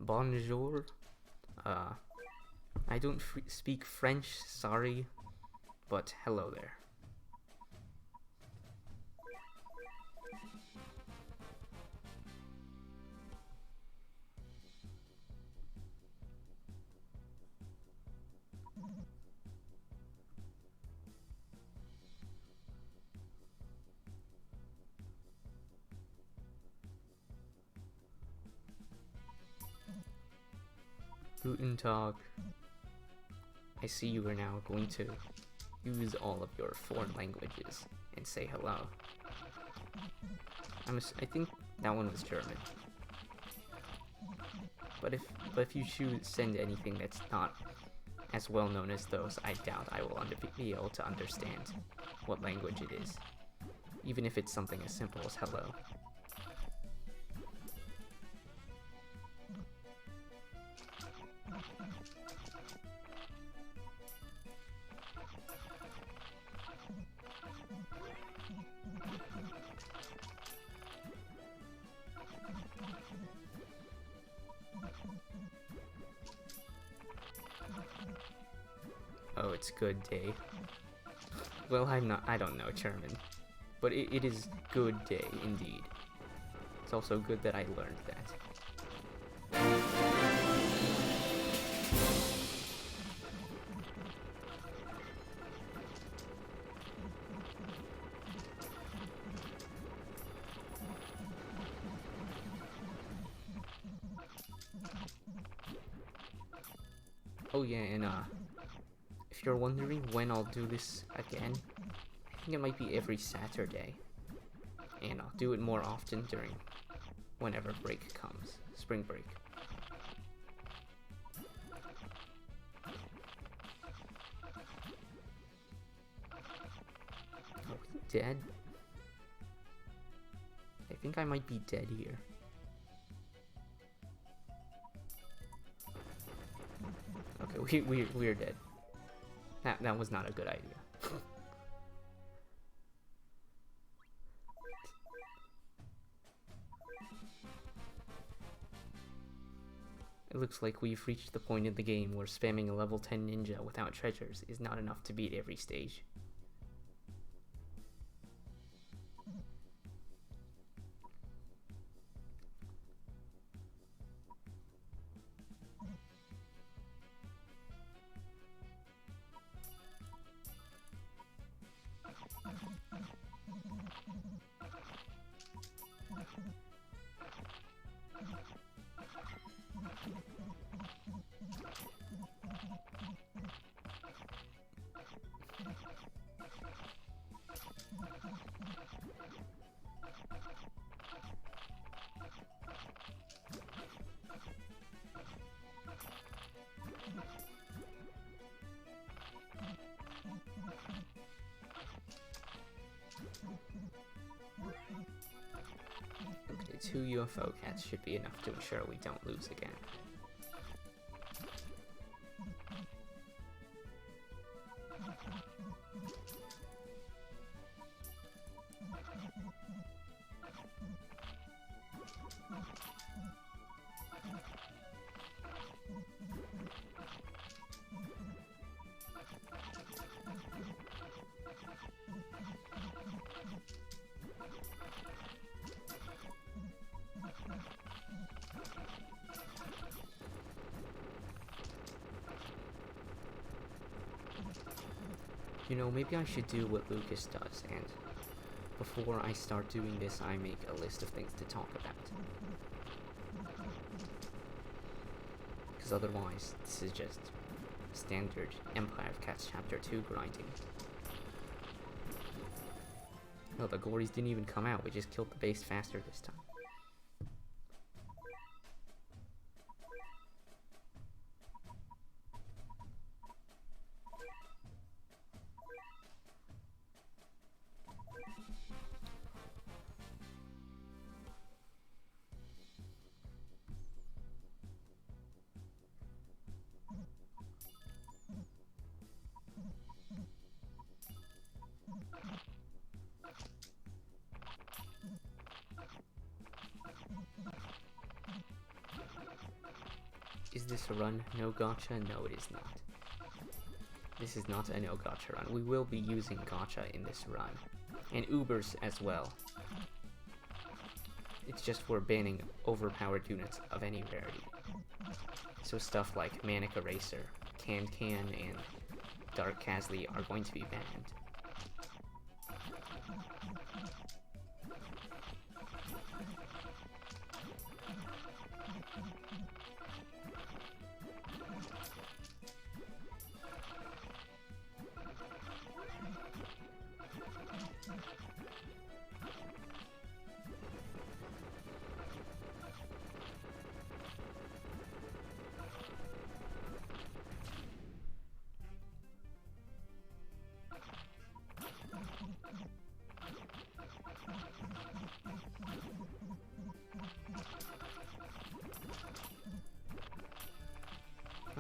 Bonjour. I don't speak French, sorry, but hello there. Guten Tag. I see you are now going to use all of your foreign languages and say hello. I think that one was German. But if you send anything that's not as well known as those, I doubt I will be able to understand what language it is, even if it's something as simple as hello. Oh, it's good day. Well, I don't know German, but it is good day indeed. It's also good that I learned that. Oh yeah, and if you're wondering when I'll do this again, I think it might be every Saturday. And I'll do it more often during whenever break comes, spring break. Oh, dead? I think I might be dead here. Okay, we're dead. That was not a good idea. It looks like we've reached the point in the game where spamming a level 10 ninja without treasures is not enough to beat every stage. Okay, 2 UFO cats should be enough to ensure we don't lose again. You know, maybe I should do what Lucas does, and before I start doing this, I make a list of things to talk about. Because otherwise, this is just standard Empire of Cats Chapter 2 grinding. No, the Gories didn't even come out, we just killed the base faster this time. Is this a run? No gotcha? No, it is not. This is not a no gotcha run. We will be using gotcha in this run. And Ubers as well. It's just we're banning overpowered units of any rarity. So stuff like Manic Eraser, Can, and Dark Casly are going to be banned.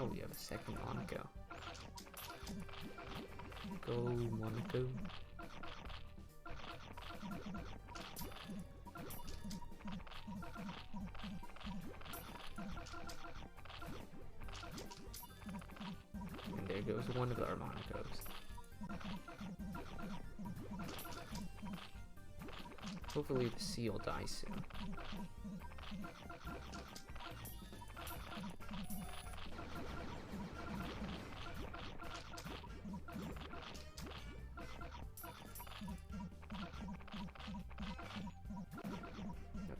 Oh, we have a second Monaco. Go, Monaco. And there goes one of our Monacos. Hopefully the seal dies soon.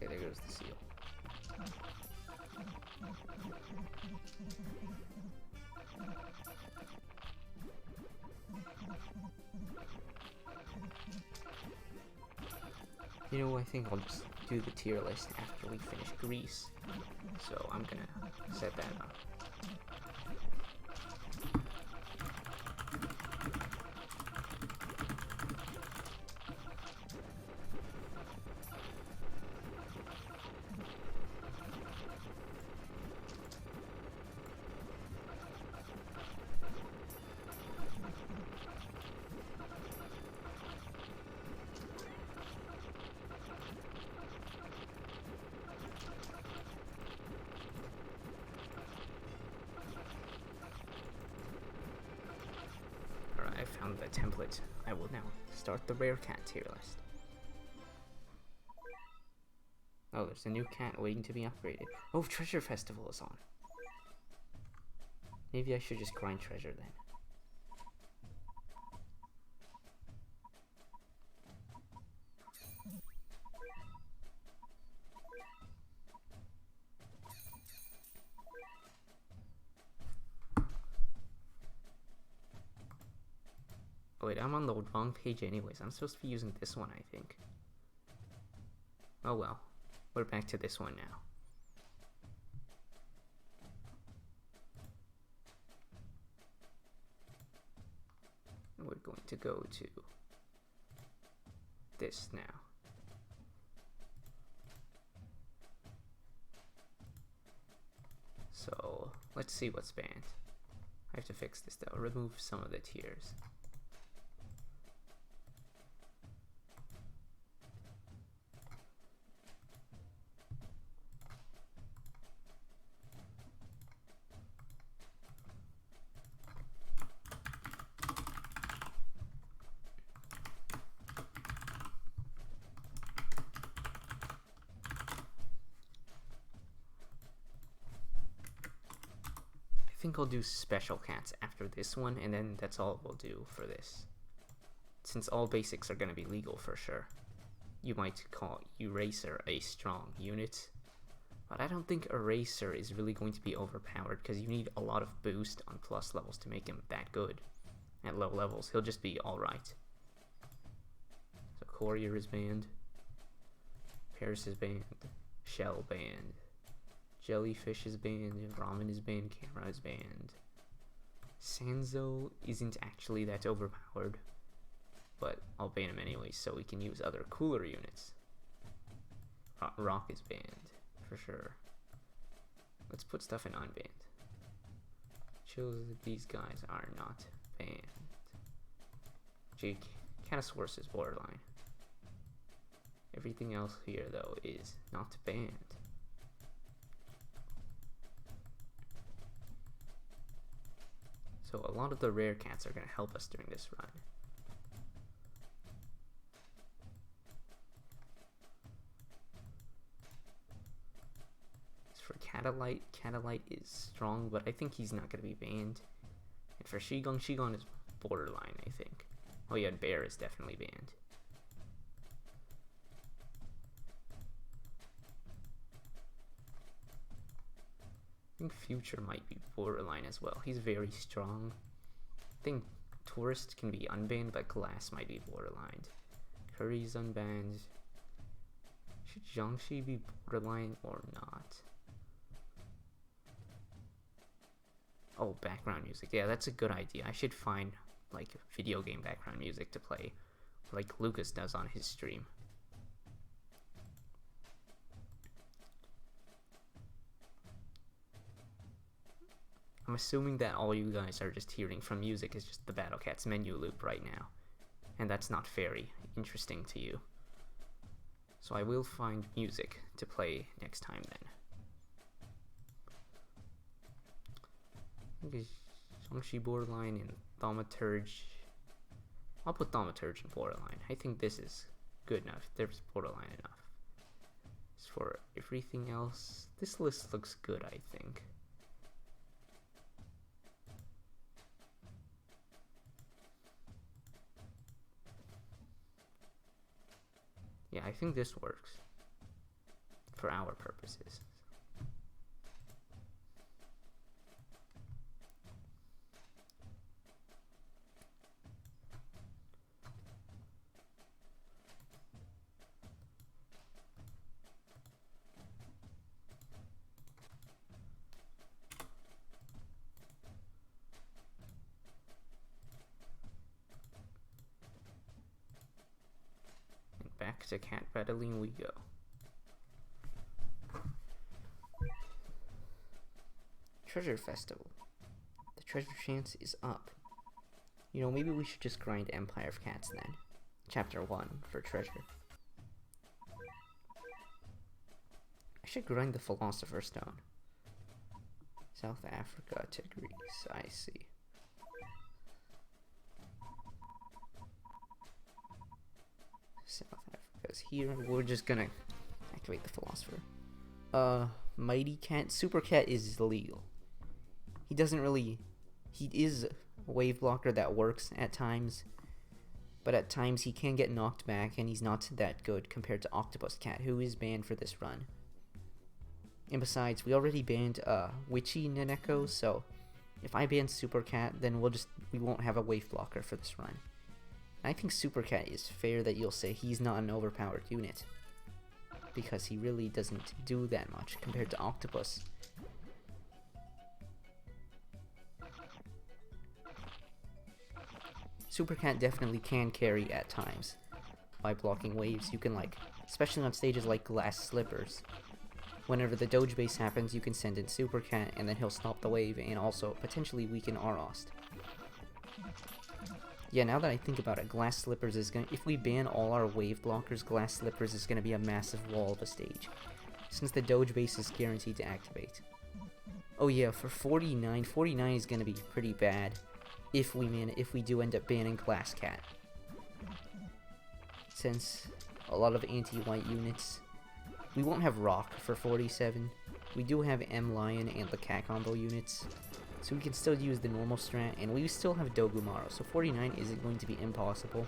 Okay, there goes the seal. You know, I think I'll just do the tier list after we finish Greece. So I'm gonna set that up. I found the template. I will now start the rare cat tier list. Oh, there's a new cat waiting to be upgraded. Oh, Treasure Festival is on. Maybe I should just grind treasure then. Oh wait, I'm on the wrong page anyways. I'm supposed to be using this one, I think. Oh well. We're back to this one now. And we're going to go to this now. So let's see what's banned. I have to fix this though. Remove some of the tiers. I think I'll do special cats after this one, and then that's all we'll do for this. Since all basics are going to be legal for sure. You might call Eraser a strong unit, but I don't think Eraser is really going to be overpowered because you need a lot of boost on plus levels to make him that good. At low levels, he'll just be alright. So Courier is banned, Paris is banned, Shell banned, Jellyfish is banned, Ramen is banned, Camera is banned. Sanzo isn't actually that overpowered, but I'll ban him anyway so we can use other cooler units. Rock is banned, for sure. Let's put stuff in unbanned. Shows that these guys are not banned. Jake, Catasaurus is borderline. Everything else here, though, is not banned. So a lot of the rare cats are going to help us during this run. As for Catalite, Catalite is strong, but I think he's not going to be banned. And for Shigon, Shigon is borderline, I think. Oh yeah, Bear is definitely banned. I think Future might be borderline as well. He's very strong. I think Tourist can be unbanned, but Glass might be borderline. Curry's unbanned. Should Jiangxi be borderline or not? Oh, background music. Yeah, that's a good idea. I should find like video game background music to play, like Lucas does on his stream. I'm assuming that all you guys are just hearing from music is just the Battle Cats menu loop right now, and that's not very interesting to you. So I will find music to play next time then. I think it's Jiangxi borderline and Thaumaturge. I'll put Thaumaturge in borderline. I think this is good enough. There's borderline enough. As for everything else, this list looks good, I think. Yeah, I think this works for our purposes. Back to cat battling we go. Treasure Festival. The treasure chance is up. You know, maybe we should just grind Empire of Cats then. Chapter 1 for treasure. I should grind the Philosopher's Stone. South Africa to Greece, I see. South Africa's here. We're just gonna activate the Philosopher. Mighty Cat. Super Cat is legal. He doesn't really... He is a wave blocker that works at times, but at times he can get knocked back, and he's not that good compared to Octopus Cat, who is banned for this run. And besides, we already banned Witchy Neneko, so if I ban Super Cat, then we won't have a wave blocker for this run. I think Super Cat is fair that you'll say he's not an overpowered unit, because he really doesn't do that much compared to Octopus. Super Cat definitely can carry at times, by blocking waves. You can, like, especially on stages like Glass Slippers, whenever the Doge base happens, you can send in Super Cat, and then he'll stop the wave, and also potentially weaken Arost. Yeah, now that I think about it, Glass Slippers is gonna... If we ban all our wave blockers, Glass Slippers is gonna be a massive wall of a stage, since the Doge base is guaranteed to activate. Oh yeah, for 49, 49 is gonna be pretty bad if we do end up banning Glass Cat, since a lot of anti-white units. We won't have Rock for 47. We do have M-Lion and the Cat combo units, so we can still use the normal strat, and we still have Dogumaro, so 49 isn't going to be impossible.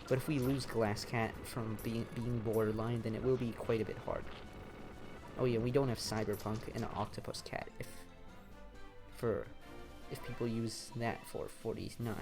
But if we lose Glass Cat from being borderline, then it will be quite a bit hard. Oh yeah, we don't have Cyberpunk and an Octopus Cat if people use that for 49.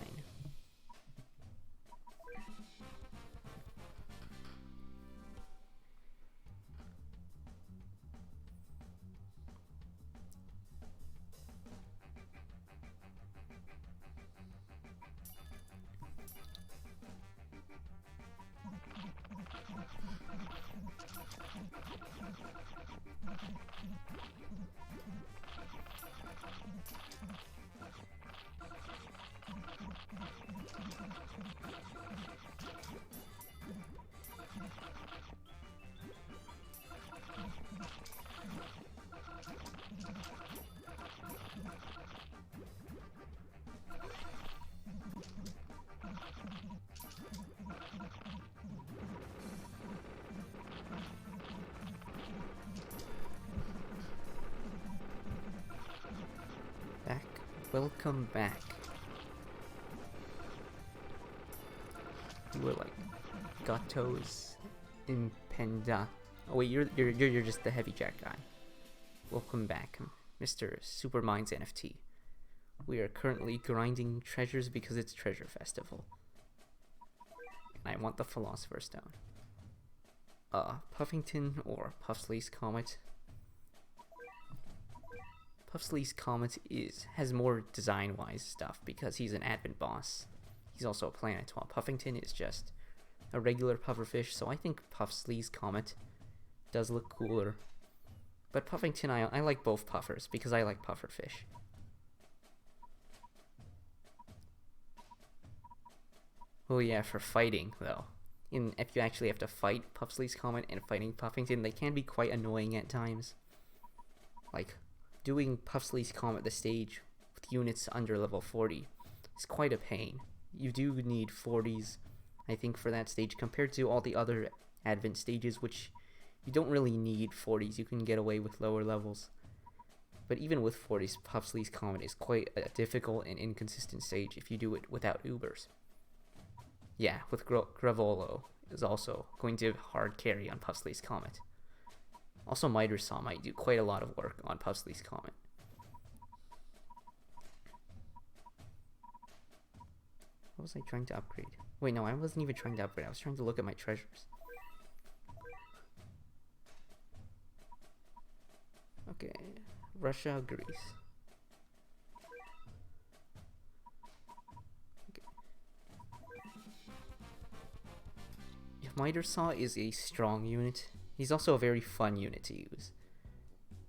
Welcome back. You were like Gatos Impenda. Oh wait, you're just the heavy jack guy. Welcome back, Mr. Superminds NFT. We are currently grinding treasures because it's Treasure Festival. And I want the Philosopher's Stone. Puffington or Puffsley's Comet. Puffsley's Comet has more design-wise stuff because he's an advent boss. He's also a planet, while Puffington is just a regular pufferfish, so I think Puffsley's Comet does look cooler. But Puffington, I like both puffers because I like pufferfish. Oh yeah, for fighting though. If you actually have to fight Puffsley's Comet and fighting Puffington, they can be quite annoying at times. Like, doing Puffsley's Comet the stage with units under level 40 is quite a pain. You do need 40s, I think, for that stage, compared to all the other Advent stages, which you don't really need 40s. You can get away with lower levels. But even with 40s, Puffsley's Comet is quite a difficult and inconsistent stage if you do it without Ubers. Yeah, with Gravolo is also going to hard carry on Puffsley's Comet. Also, Miter Saw might do quite a lot of work on Puffsley's Comet. What was I trying to upgrade? Wait, no, I wasn't even trying to upgrade. I was trying to look at my treasures. Okay, Russia, Greece. Okay. If Miter Saw is a strong unit, he's also a very fun unit to use,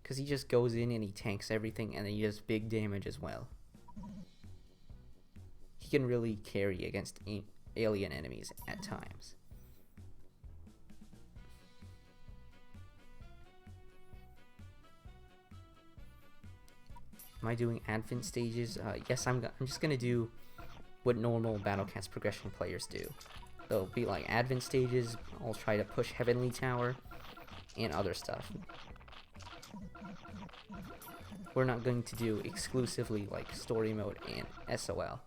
because he just goes in and he tanks everything, and then he does big damage as well. He can really carry against alien enemies at times. Am I doing Advent stages? Yes, I'm just gonna do what normal Battlecats progression players do. They'll be like Advent stages. I'll try to push Heavenly Tower and other stuff. We're not going to do exclusively like story mode and SOL/UL.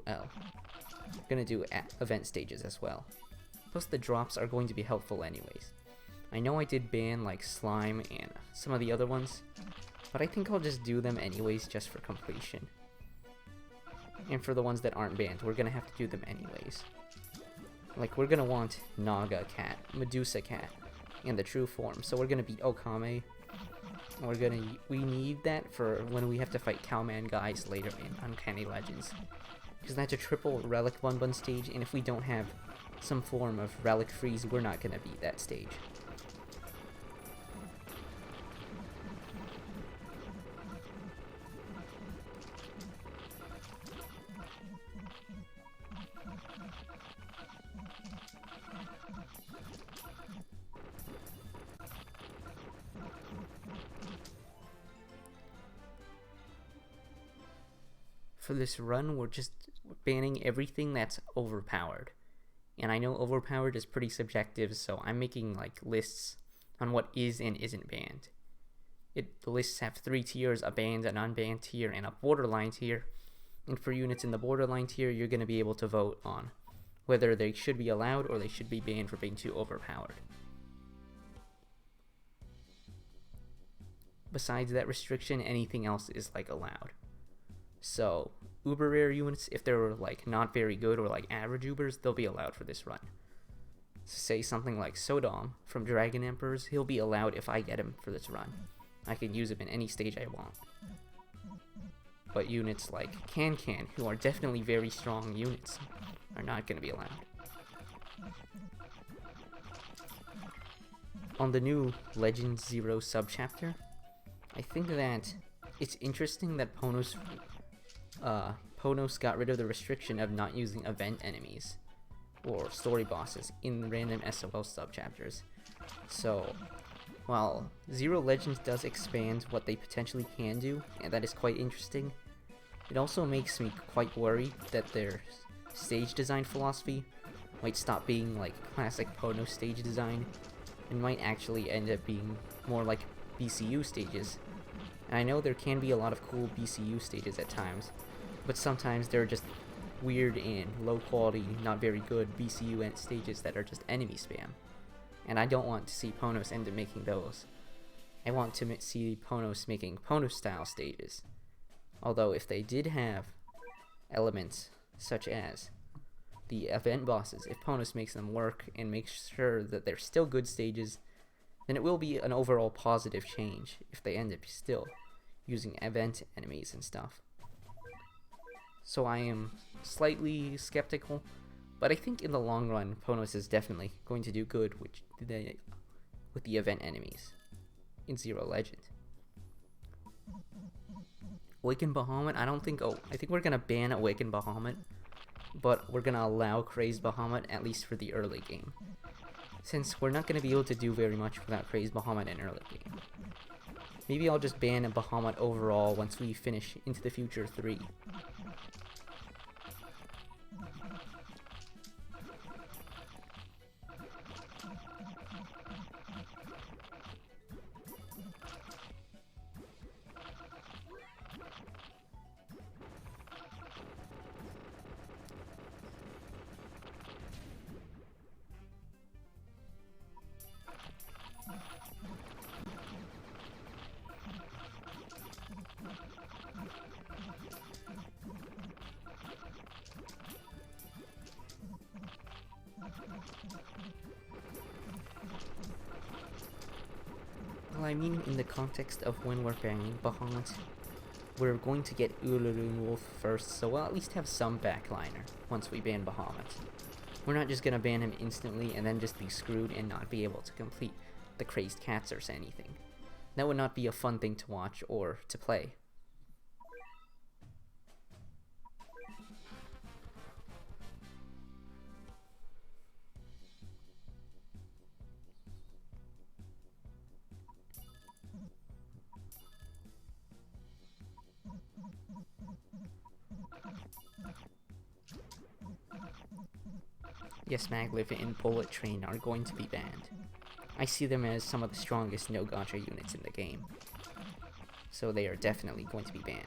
We're gonna do event stages as well. Plus the drops are going to be helpful anyways. I know I did ban like Slime and some of the other ones, but I think I'll just do them anyways just for completion. And for the ones that aren't banned, we're gonna have to do them anyways. Like, we're gonna want Naga Cat, Medusa Cat, and the true form. So we're gonna beat Okame We need that for when we have to fight Cowman guys later in Uncanny Legends. Because that's a triple Relic Bun stage, and if we don't have some form of Relic Freeze, we're not gonna beat that stage. For this run, we're just banning everything that's overpowered. And I know overpowered is pretty subjective, so I'm making like lists on what is and isn't banned. The lists have 3 tiers, a banned, an unbanned tier, and a borderline tier. And for units in the borderline tier, you're going to be able to vote on whether they should be allowed or they should be banned for being too overpowered. Besides that restriction, anything else is like allowed. So uber rare units, if they're like not very good or like average ubers, they'll be allowed for this run. So say something like Sodom from Dragon Emperors, he'll be allowed if I get him for this run. I can use him in any stage I want. But units like Can, who are definitely very strong units, are not going to be allowed. On the new Legend Zero subchapter, I think that it's interesting that Ponos got rid of the restriction of not using event enemies or story bosses in random SOL subchapters. So, while Zero Legends does expand what they potentially can do, and that is quite interesting, it also makes me quite worried that their stage design philosophy might stop being like classic Ponos stage design and might actually end up being more like BCU stages. And I know there can be a lot of cool BCU stages at times, but sometimes they're just weird and low quality, not very good BCU stages that are just enemy spam. And I don't want to see Ponos end up making those. I want to see Ponos making Ponos style stages. Although if they did have elements such as the event bosses, if Ponos makes them work and makes sure that they're still good stages, then it will be an overall positive change if they end up still using event enemies and stuff. So I am slightly skeptical, but I think in the long run, Ponos is definitely going to do good with the event enemies in Zero Legend. Awakened Bahamut, I think we're gonna ban Awakened Bahamut, but we're gonna allow Crazed Bahamut at least for the early game, since we're not gonna be able to do very much without Crazed Bahamut in early game. Maybe I'll just ban a Bahamut overall once we finish Into the Future 3. Well, I mean in the context of when we're banning Bahamut, we're going to get Ulurun Wolf first, so we'll at least have some backliner once we ban Bahamut. We're not just gonna ban him instantly and then just be screwed and not be able to complete the Crazed Cats or anything. That would not be a fun thing to watch or to play. Yes, Maglev and Bullet Train are going to be banned. I see them as some of the strongest no gacha units in the game, so they are definitely going to be banned.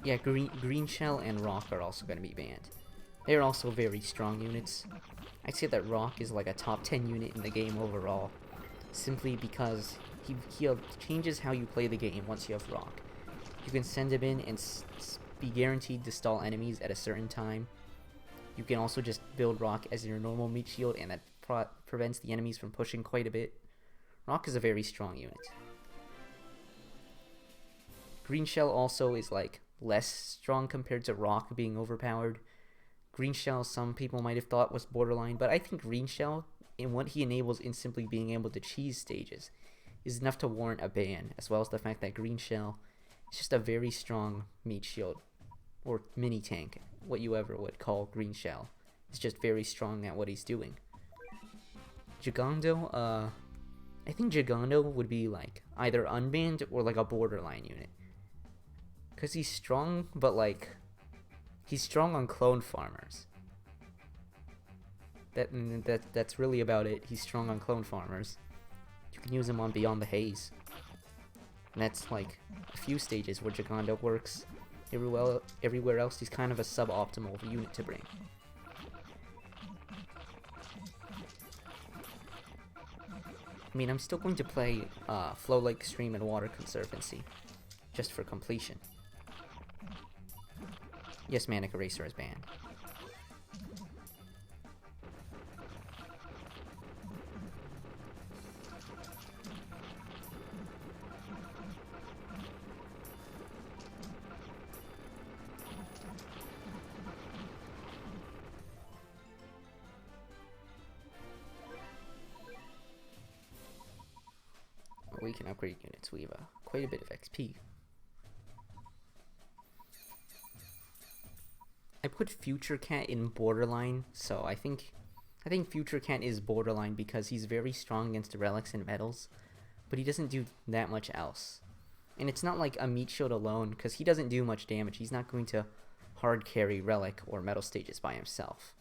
Yeah, Green Shell and Rock are also going to be banned. They're also very strong units. I'd say that Rock is like a top 10 unit in the game overall, simply because he changes how you play the game once you have Rock. You can send him in and be guaranteed to stall enemies at a certain time. You can also just build Rock as your normal meat shield, and that prevents the enemies from pushing quite a bit. Rock is a very strong unit. Green Shell also is like less strong compared to Rock being overpowered. Green Shell, some people might have thought was borderline, but I think Green Shell, and what he enables in simply being able to cheese stages, is enough to warrant a ban, as well as the fact that Green Shell is just a very strong meat shield, or mini tank, what you ever would call Green Shell. It's just very strong at what he's doing. Gigando, I think Gigando would be like either unbanned or like a borderline unit. Because he's strong, but like, he's strong on clone farmers. That's really about it. He's strong on clone farmers. You can use him on Beyond the Haze. And that's like a few stages where Gigando works. Everywhere else, he's kind of a suboptimal unit to bring. I mean, I'm still going to play Flow Lake Stream and Water Conservancy, just for completion. Yes, Manic Eraser is banned. We can upgrade units. We have quite a bit of XP. I put Future Cat in borderline, so I think Future Cat is borderline because he's very strong against relics and metals, but he doesn't do that much else. And it's not like a meat shield alone, because he doesn't do much damage. He's not going to hard carry relic or metal stages by himself.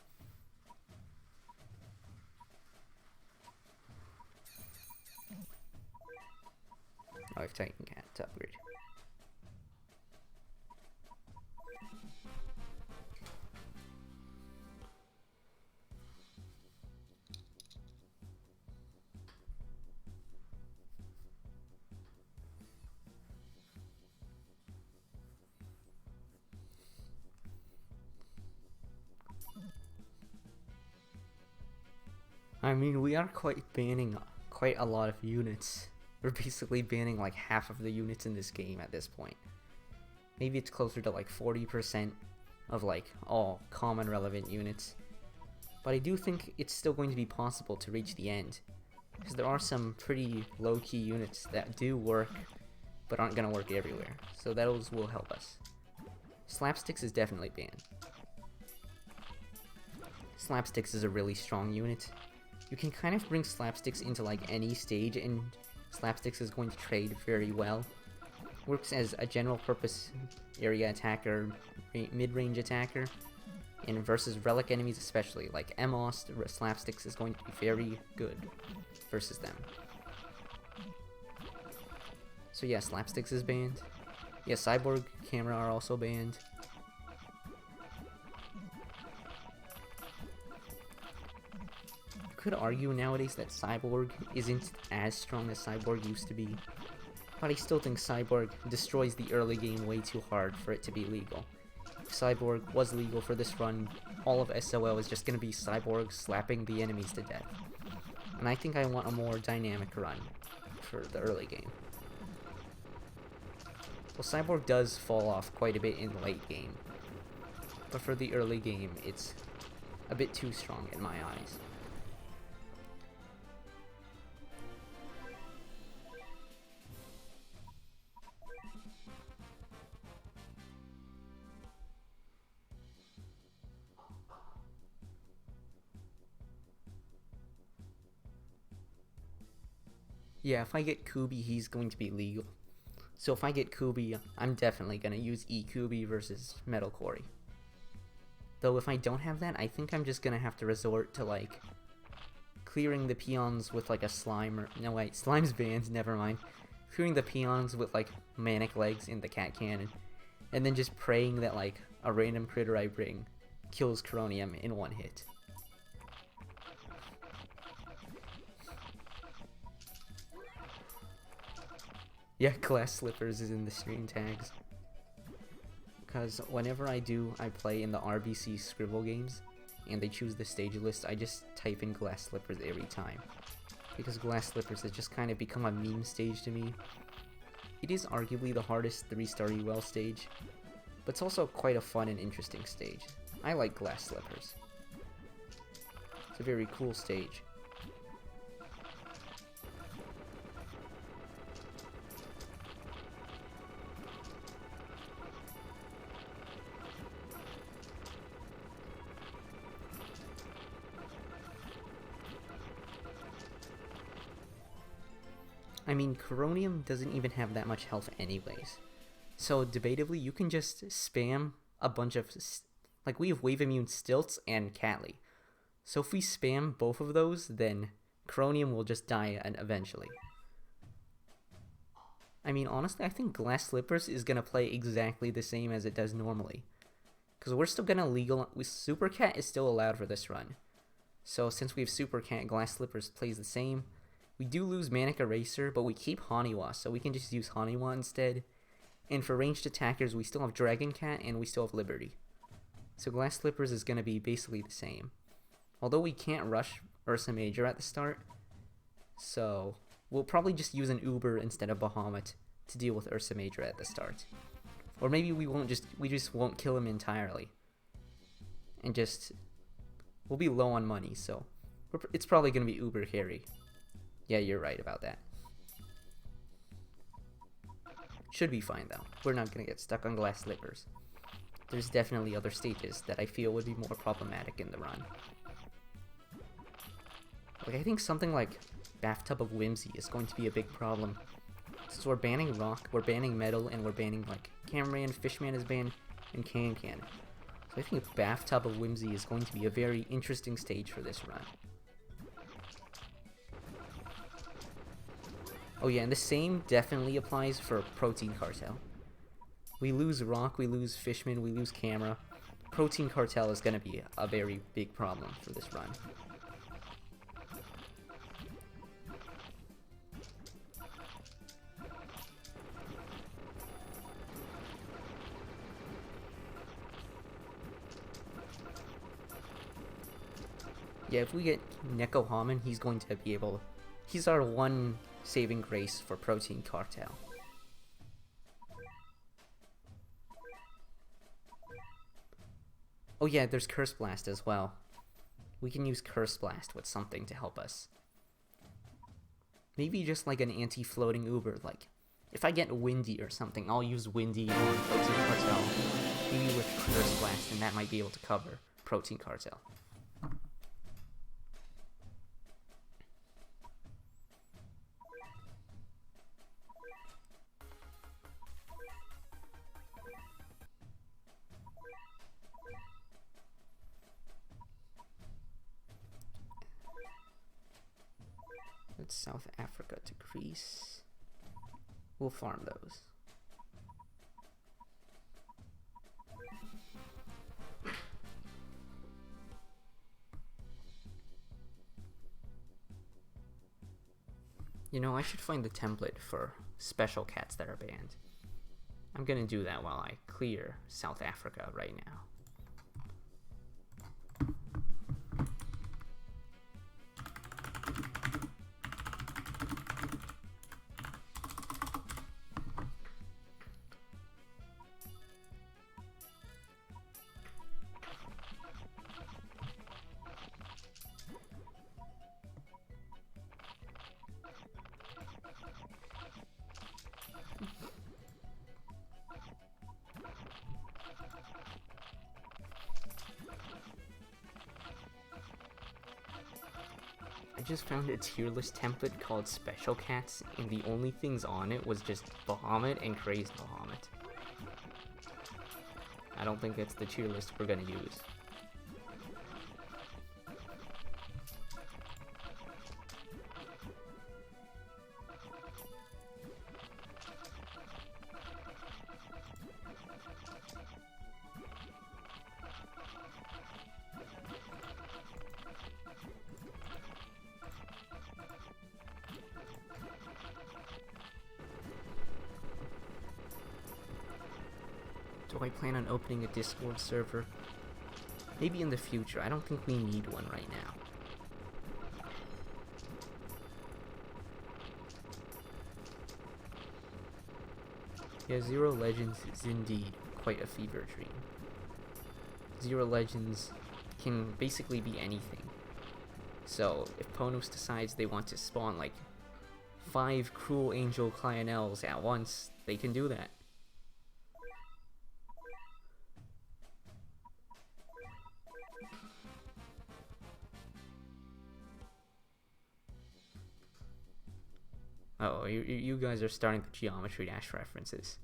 Oh, I have Titan Cat to upgrade. I mean, we are banning quite a lot of units. We're basically banning like half of the units in this game at this point. Maybe it's closer to like 40% of like all common relevant units. But I do think it's still going to be possible to reach the end, because there are some pretty low-key units that do work, but aren't going to work everywhere. So those will help us. Slapsticks is definitely banned. Slapsticks is a really strong unit. You can kind of bring Slapsticks into like any stage, and Slapsticks is going to trade very well. Works as a general purpose area attacker, mid-range attacker, and versus relic enemies especially, like Emos, Slapsticks is going to be very good versus them. So yeah, Slapsticks is banned. Yeah, Cyborg Camera are also banned. Could argue nowadays that Cyborg isn't as strong as Cyborg used to be, but I still think Cyborg destroys the early game way too hard for it to be legal. If Cyborg was legal for this run, all of SOL is just going to be Cyborg slapping the enemies to death. And I think I want a more dynamic run for the early game. Well, Cyborg does fall off quite a bit in late game, but for the early game, it's a bit too strong in my eyes. Yeah, if I get Kubi, he's going to be legal. So if I get Kubi, I'm definitely going to use E-Kubi versus Metal Quarry. Though if I don't have that, I think I'm just going to have to resort to, like, clearing the peons with, like, a slime or... No, wait, slime's banned, never mind. Clearing the peons with, like, Manic Legs in the Cat Cannon. and then just praying that like a random critter I bring kills Coronium in one hit. Yeah, Glass Slippers is in the stream tags. Because whenever I play in the RBC Scribble games, and they choose the stage list, I just type in Glass Slippers every time. Because Glass Slippers has just kind of become a meme stage to me. It is arguably the hardest 3-star UL stage, but it's also quite a fun and interesting stage. I like Glass Slippers. It's a very cool stage. I mean, Coronium doesn't even have that much health anyways. So, debatably, you can just spam a bunch of... Like, we have Wave Immune Stilts and Catly. So if we spam both of those, then Coronium will just die eventually. I mean, honestly, I think Glass Slippers is going to play exactly the same as it does normally. Because we're still going to Super Cat is still allowed for this run. So since we have Super Cat, Glass Slippers plays the same. We do lose Manic Eraser, but we keep Haniwa, so we can just use Haniwa instead. And for ranged attackers, we still have Dragon Cat, and we still have Liberty. So Glass Slippers is going to be basically the same. Although we can't rush Ursa Major at the start, so we'll probably just use an Uber instead of Bahamut to deal with Ursa Major at the start. Or maybe we just won't kill him entirely. And we'll be low on money, so it's probably going to be Uber carry. Yeah, you're right about that. Should be fine though. We're not going to get stuck on Glass Slippers. There's definitely other stages that I feel would be more problematic in the run. Like, I think something like Bathtub of Whimsy is going to be a big problem. Since we're banning Rock, we're banning Metal, and we're banning, like, Cameraman, Fishman is banned, and Can. So I think Bathtub of Whimsy is going to be a very interesting stage for this run. Oh yeah, and the same definitely applies for Protein Cartel. We lose Rock, we lose Fishman, we lose Camera. Protein Cartel is going to be a very big problem for this run. Yeah, if we get Neko Haman, he's going to be able... He's our one saving grace for Protein Cartel. Oh yeah, there's Curse Blast as well. We can use Curse Blast with something to help us. Maybe just like an anti-floating Uber, like... If I get Windy or something, I'll use Windy on Protein Cartel. Maybe with Curse Blast, and that might be able to cover Protein Cartel. Let's South Africa to Greece. We'll farm those. You know, I should find the template for special cats that are banned. I'm gonna do that while I clear South Africa right now. I just found a tier list template called Special Cats, and the only things on it was just Bahamut and Crazed Bahamut. I don't think that's the tier list we're gonna use. Do I plan on opening a Discord server? Maybe in the future. I don't think we need one right now. Yeah, Zero Legends is indeed quite a fever dream. Zero Legends can basically be anything. So, if Ponos decides they want to spawn like 5 Cruel Angel Lionels at once, they can do that. Oh, you guys are starting the Geometry Dash references.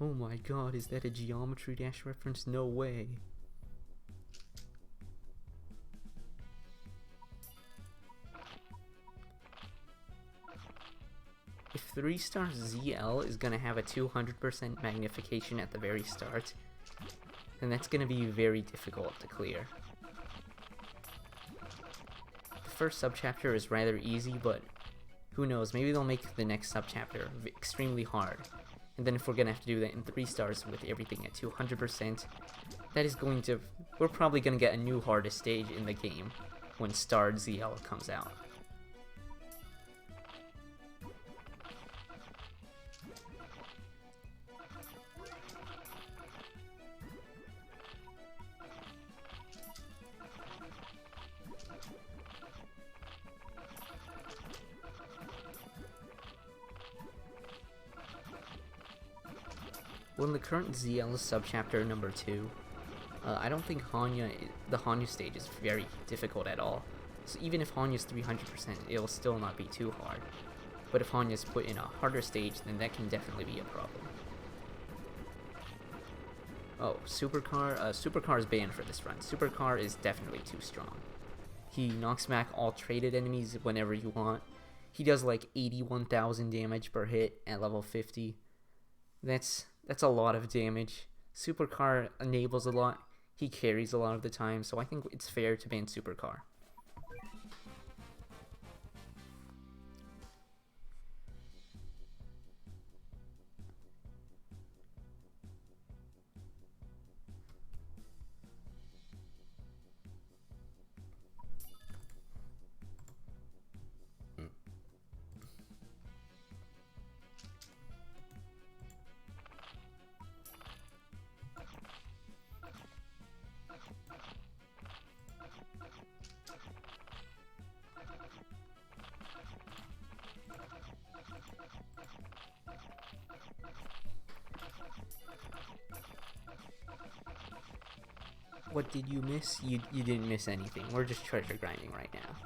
Oh my god, is that a Geometry Dash reference? No way. If 3-star ZL is gonna have a 200% magnification at the very start, then that's gonna be very difficult to clear. The first subchapter is rather easy, but who knows, maybe they'll make the next subchapter extremely hard. And then if we're gonna have to do that in 3 stars with everything at 200%, that is going to... we're probably gonna get a new hardest stage in the game when Starred ZL comes out. Well, in the current ZL subchapter number 2, I don't think the Hanya stage is very difficult at all. So even if Hanya's 300%, it'll still not be too hard. But if Hanya's put in a harder stage, then that can definitely be a problem. Oh, Supercar. Supercar is banned for this run. Supercar is definitely too strong. He knocks back all traded enemies whenever you want. He does like 81,000 damage per hit at level 50. That's a lot of damage. Supercar enables a lot. He carries a lot of the time, so I think it's fair to ban Supercar. What did you miss? You didn't miss anything. We're just treasure grinding right now.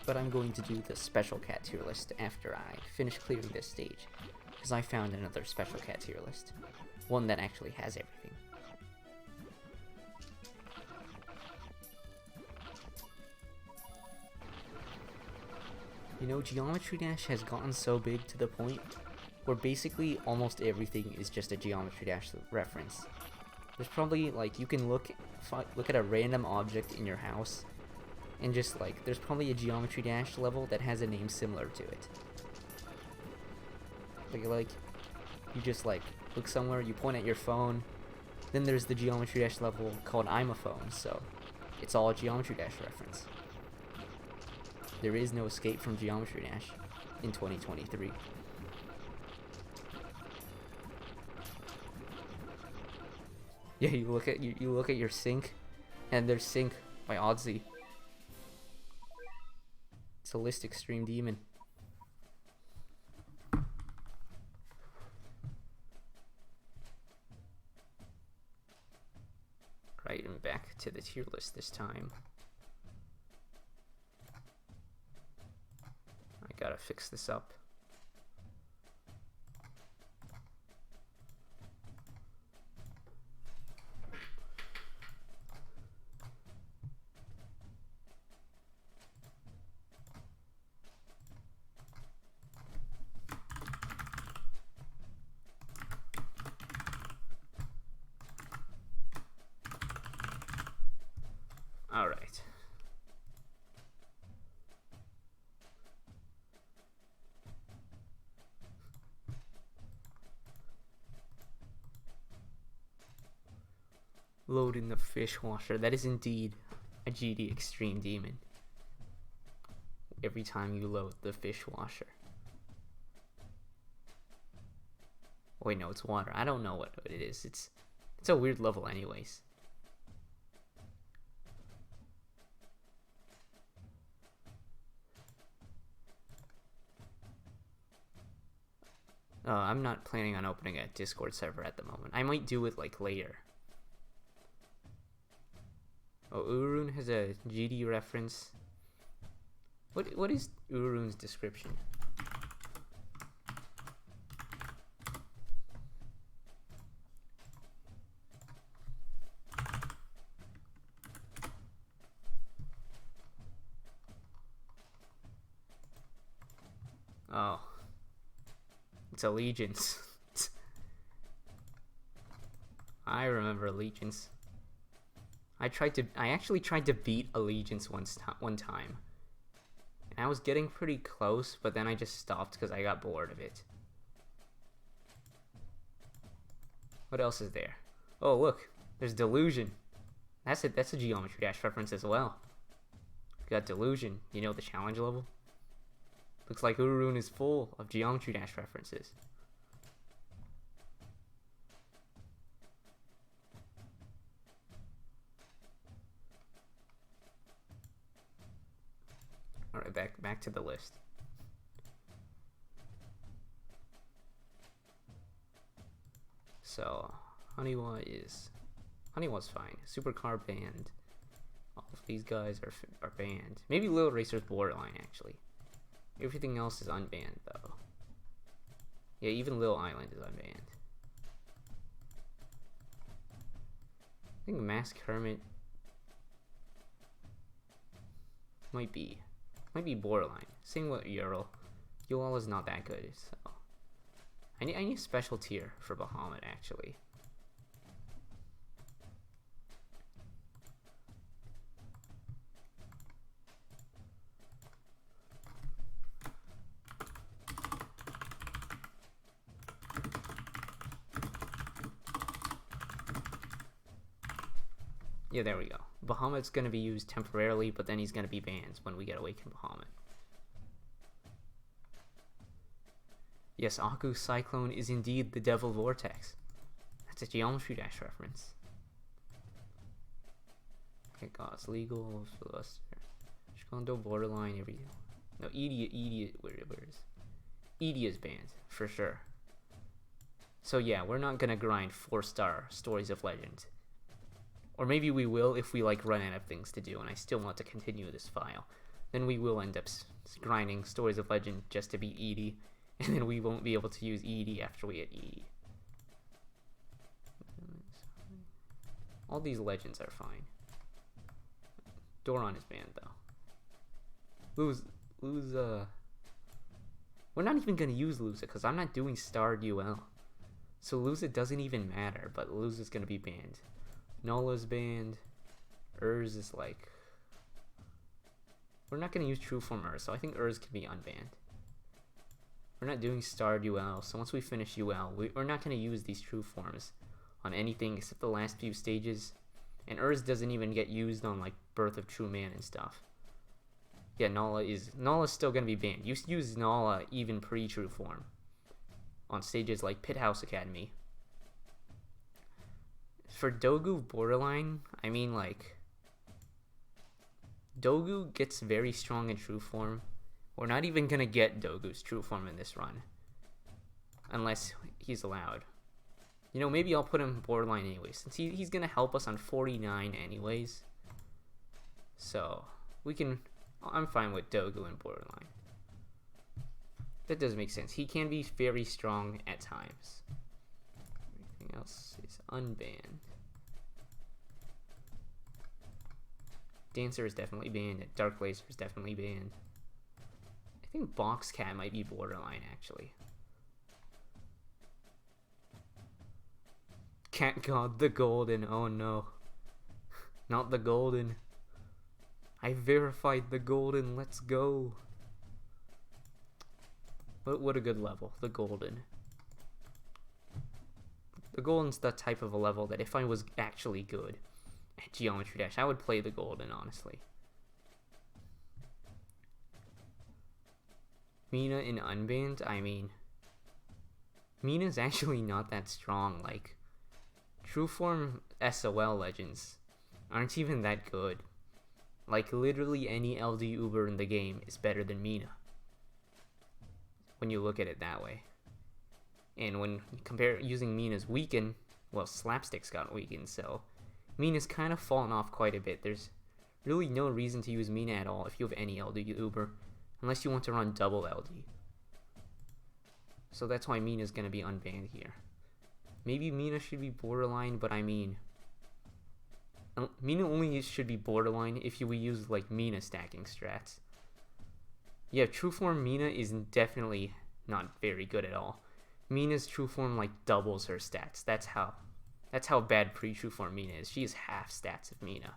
But I'm going to do the special cat tier list after I finish clearing this stage, because I found another special cat tier list. One that actually has everything. You know, Geometry Dash has gotten so big to the point where basically almost everything is just a Geometry Dash reference. There's probably, like, you can look at a random object in your house, and just, like, there's probably a Geometry Dash level that has a name similar to it. Like, you just, like, look somewhere, you point at your phone, then there's the Geometry Dash level called I'm a Phone, so it's all a Geometry Dash reference. There is no escape from Geometry Dash in 2023. Yeah, you look at your sync, and there's Sync by Oddsy. It's a list extreme demon. Right, and back to the tier list this time. I gotta fix this up. All right. Load in the fish washer. That is indeed a GD extreme demon. Every time you load the fish washer. Wait, no, it's water. I don't know what it is. It's a weird level anyways. I'm not planning on opening a Discord server at the moment. I might do it like later. Oh, Urun has a GD reference. What is Urun's description? Oh. It's Allegiance. I remember Allegiance. I actually tried to beat Allegiance one time. And I was getting pretty close, but then I just stopped because I got bored of it. What else is there? Oh, look. There's Delusion. That's a Geometry Dash reference as well. We got Delusion. You know, the challenge level? Looks like Urun is full of Geometry Dash references. Alright, back to the list. So, Honeywa's fine. Supercar banned. All of these guys are banned. Maybe Lil Racer's borderline, actually. Everything else is unbanned, though. Yeah, even Lil Island is unbanned. I think Mask Hermit might be borderline. Same with Ural. Ural is not that good, so I need a special tier for Bahamut, actually. Yeah, there we go. Bahamut's going to be used temporarily, but then he's going to be banned when we get Awakened Bahamut. Yes, Aku Cyclone is indeed the Devil Vortex. That's a Geometry Dash reference. Okay, God's Legal, Philister, Shikondo, Borderline, every... No, Edie, where is... Edie is banned, for sure. So yeah, we're not going to grind 4-star Stories of Legend. Or maybe we will if we like run out of things to do and I still want to continue this file. Then we will end up grinding Stories of Legend just to beat Edie, and then we won't be able to use Edie after we hit Edie. All these legends are fine. Doron is banned though. We're not even gonna use Luza because I'm not doing starred UL. So Luza doesn't even matter, but Luza's gonna be banned. Nola's banned. Urz is like... We're not going to use True Form Urz, so I think Urz can be unbanned. We're not doing starred UL, so once we finish UL, we're not going to use these True Forms on anything except the last few stages. And Urz doesn't even get used on like Birth of True Man and stuff. Yeah, Nola's still going to be banned. You use Nola even pre-True Form on stages like Pit House Academy. For Dogu Borderline, I mean, like, Dogu gets very strong in True Form. We're not even gonna get Dogu's True Form in this run. Unless he's allowed. You know, maybe I'll put him Borderline anyways, since he's gonna help us on 49 anyways. So, I'm fine with Dogu and Borderline. That does make sense. He can be very strong at times. Everything else is unbanned. Dancer is definitely banned. Dark Laser is definitely banned. I think Box Cat might be borderline, actually. Cat God the Golden. Oh no. Not the Golden. I verified the Golden. Let's go. What a good level. The Golden. The Golden's the type of a level that if I was actually good at Geometry Dash, I would play the Golden, honestly. Mina in Unbanned, I mean, Mina's actually not that strong. Like, Trueform SOL legends aren't even that good. Like, literally any LD Uber in the game is better than Mina, when you look at it that way. And when you compare using Mina's weaken, well, Slapstick's got weakened, so Mina's kind of fallen off quite a bit. There's really no reason to use Mina at all if you have any LD Uber, unless you want to run double LD. So that's why Mina's gonna be unbanned here. Maybe Mina should be borderline, but I mean, Mina only should be borderline if you use like Mina stacking strats. Yeah, Trueform Mina is definitely not very good at all. Mina's Trueform like doubles her stats. That's how bad pre-Trueform Mina is. She is half stats of Mina.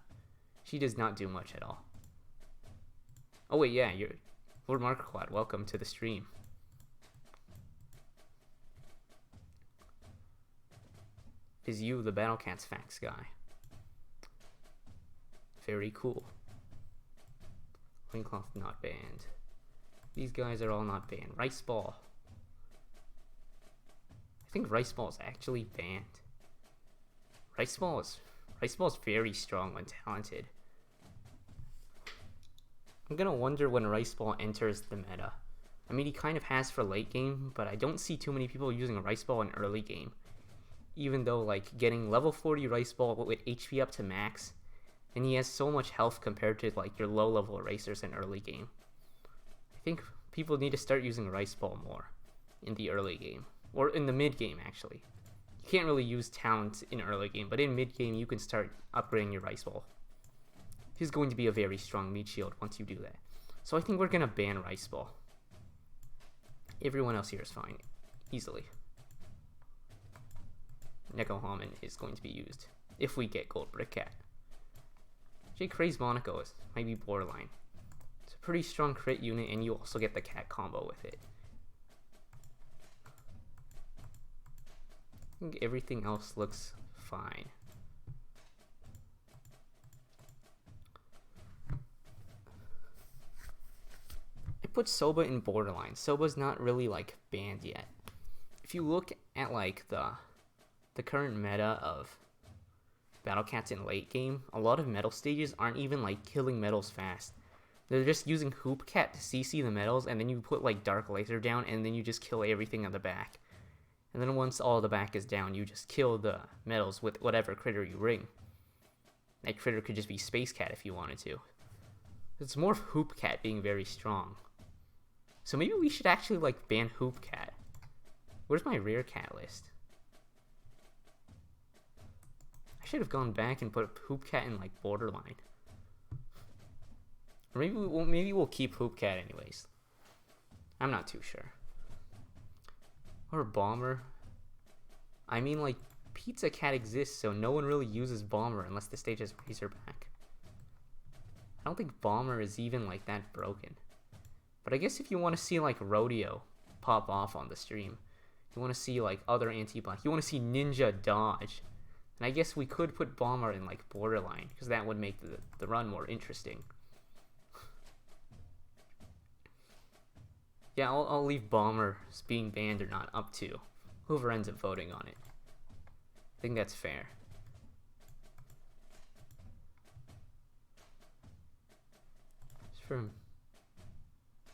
She does not do much at all. Oh wait, yeah, you're Lord Markerquad. Welcome to the stream. Is you the Battle Cats facts guy? Very cool. Loincloth not banned. These guys are all not banned. Rice Ball. I think Rice Ball is actually banned. Rice Ball is very strong when talented. I'm gonna wonder when Rice Ball enters the meta. I mean, he kind of has for late game, but I don't see too many people using a Rice Ball in early game. Even though, like, getting level 40 Rice Ball with HP up to max, and he has so much health compared to, like, your low-level erasers in early game. I think people need to start using Rice Ball more in the early game. Or in the mid game, actually. You can't really use talent in early game, but in mid game, you can start upgrading your Rice Ball. He's going to be a very strong meat shield once you do that. So I think we're going to ban Rice Ball. Everyone else here is fine. Easily. Neko Hammond is going to be used if we get Gold Brick Cat. J. Craze Monaco is might be borderline. It's a pretty strong crit unit, and you also get the cat combo with it. I think everything else looks fine. I put Soba in borderline. Soba's not really like banned yet. If you look at like the current meta of Battle Cats in late game, a lot of metal stages aren't even like killing metals fast. They're just using Hoop Cat to CC the metals, and then you put like Dark Laser down, and then you just kill everything on the back. And then once all the back is down, you just kill the metals with whatever critter you ring. That critter could just be Space Cat if you wanted to. It's more of Hoop Cat being very strong. So maybe we should actually like ban Hoop Cat. Where's my rare cat list? I should have gone back and put Hoop Cat in like borderline. Or maybe we'll keep Hoop Cat anyways. I'm not too sure. Or Bomber. I mean, like, Pizza Cat exists, so no one really uses Bomber unless the stage has Razorback. I don't think Bomber is even, like, that broken. But I guess if you want to see, like, Rodeo pop off on the stream, you want to see, like, other anti-black, you want to see Ninja dodge, and I guess we could put Bomber in, like, borderline, because that would make the run more interesting. Yeah, I'll leave Bomber being banned or not up to whoever ends up voting on it. I think that's fair.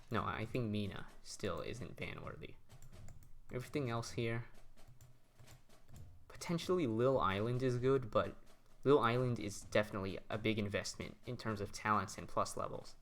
No, I think Mina still isn't ban worthy. Everything else here. Potentially Lil Island is good, but Lil Island is definitely a big investment in terms of talents and plus levels.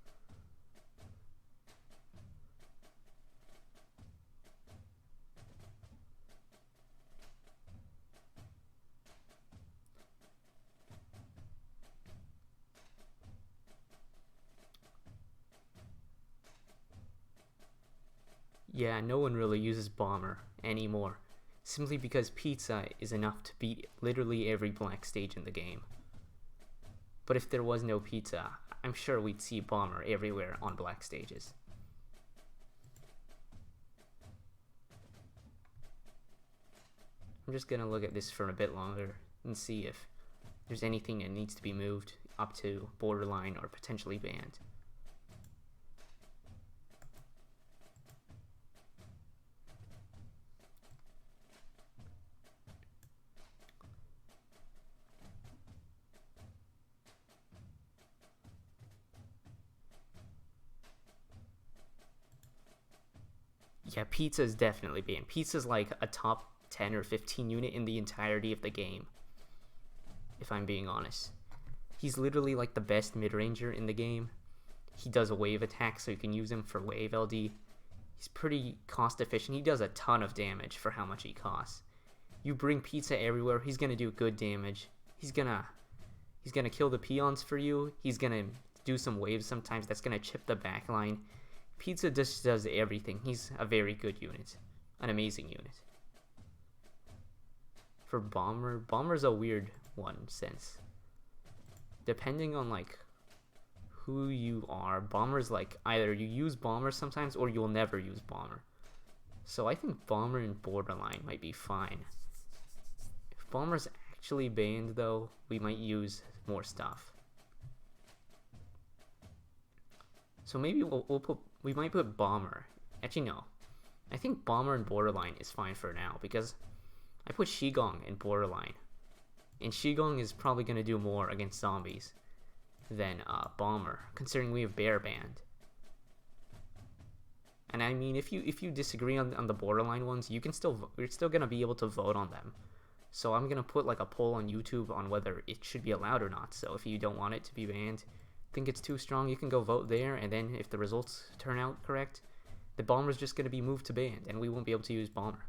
Yeah, no one really uses Bomber anymore, simply because Pizza is enough to beat literally every black stage in the game. But if there was no Pizza, I'm sure we'd see Bomber everywhere on black stages. I'm just gonna look at this for a bit longer and see if there's anything that needs to be moved up to borderline or potentially banned. Yeah, pizza is definitely banned. Pizza's like a top 10 or 15 unit in the entirety of the game, if I'm being honest. He's literally like the best mid-ranger in the game. He does a wave attack, so you can use him for wave LD. He's pretty cost efficient. He does a ton of damage for how much he costs. You bring pizza everywhere, he's gonna do good damage. He's gonna kill the peons for you. He's gonna do some waves sometimes. That's gonna chip the back line. Pizza just does everything. He's a very good unit. An amazing unit. For Bomber, Bomber's a weird one since depending on like who you are, Bomber's like either you use Bomber sometimes or you'll never use Bomber. So I think Bomber and Borderline might be fine. If Bomber's actually banned though, we might use more stuff. So maybe we might put Bomber. Actually, no. I think Bomber and Borderline is fine for now because I put Shigong in Borderline. And Shigong is probably going to do more against zombies than Bomber, considering we have Bear Band. And I mean, if you disagree on the Borderline ones, you can you're still going to be able to vote on them. So I'm going to put like a poll on YouTube on whether it should be allowed or not. So if you don't want it to be banned, think it's too strong, you can go vote there, and then if the results turn out correct, the Bomber's just going to be moved to banned, and we won't be able to use Bomber.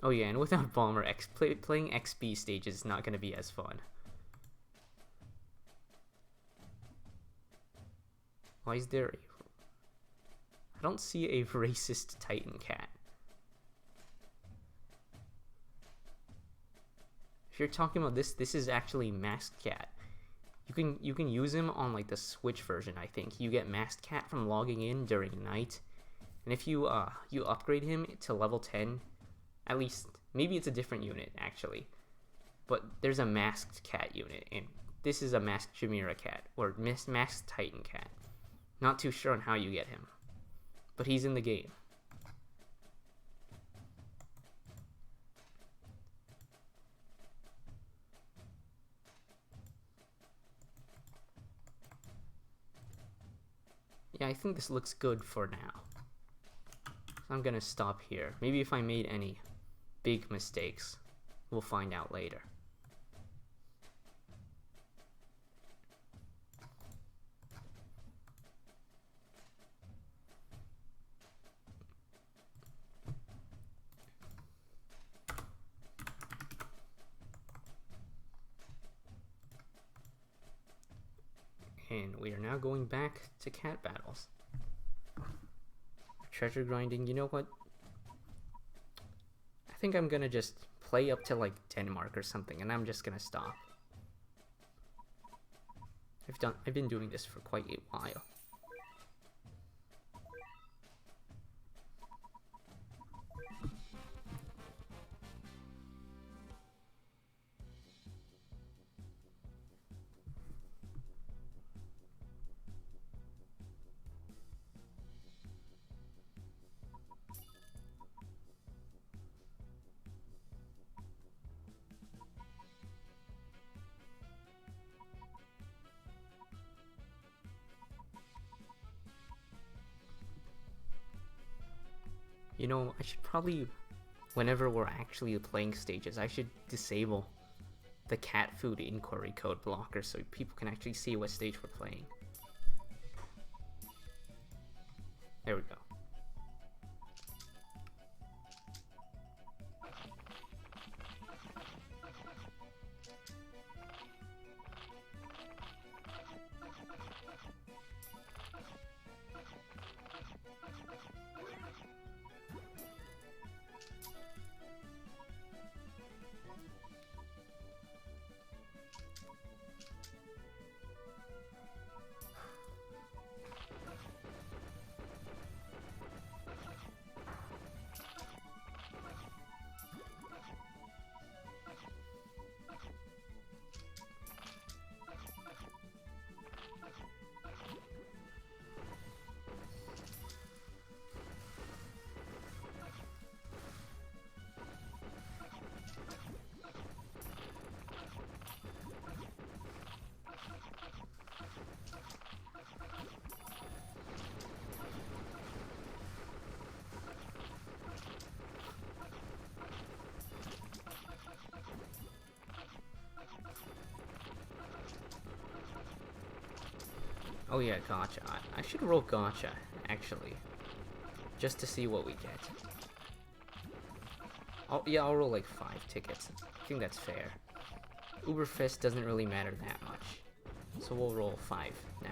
Oh yeah, and without Bomber, playing XP stages is not going to be as fun. Why is there I don't see a racist Titan cat. If you're talking about this is actually Masked Cat. You can use him on like the Switch version, I think. You get Masked Cat from logging in during night. And if you upgrade him to level 10, at least maybe it's a different unit actually. But there's a Masked Cat unit, and this is a Masked Chimera Cat or Masked Titan Cat. Not too sure on how you get him, but he's in the game. Yeah, I think this looks good for now. So I'm gonna stop here. Maybe if I made any big mistakes, we'll find out later. And we are now going back to cat battles. Treasure grinding, you know what? I think I'm gonna just play up to like Denmark or something, and I'm just gonna stop. I've been doing this for quite a while. You know, I should probably, whenever we're actually playing stages, I should disable the cat food inquiry code blocker so people can actually see what stage we're playing. There we go. Oh yeah, gotcha. I should roll gotcha, actually. Just to see what we get. I'll roll like 5 tickets. I think that's fair. Uberfist doesn't really matter that much. So we'll roll 5 now.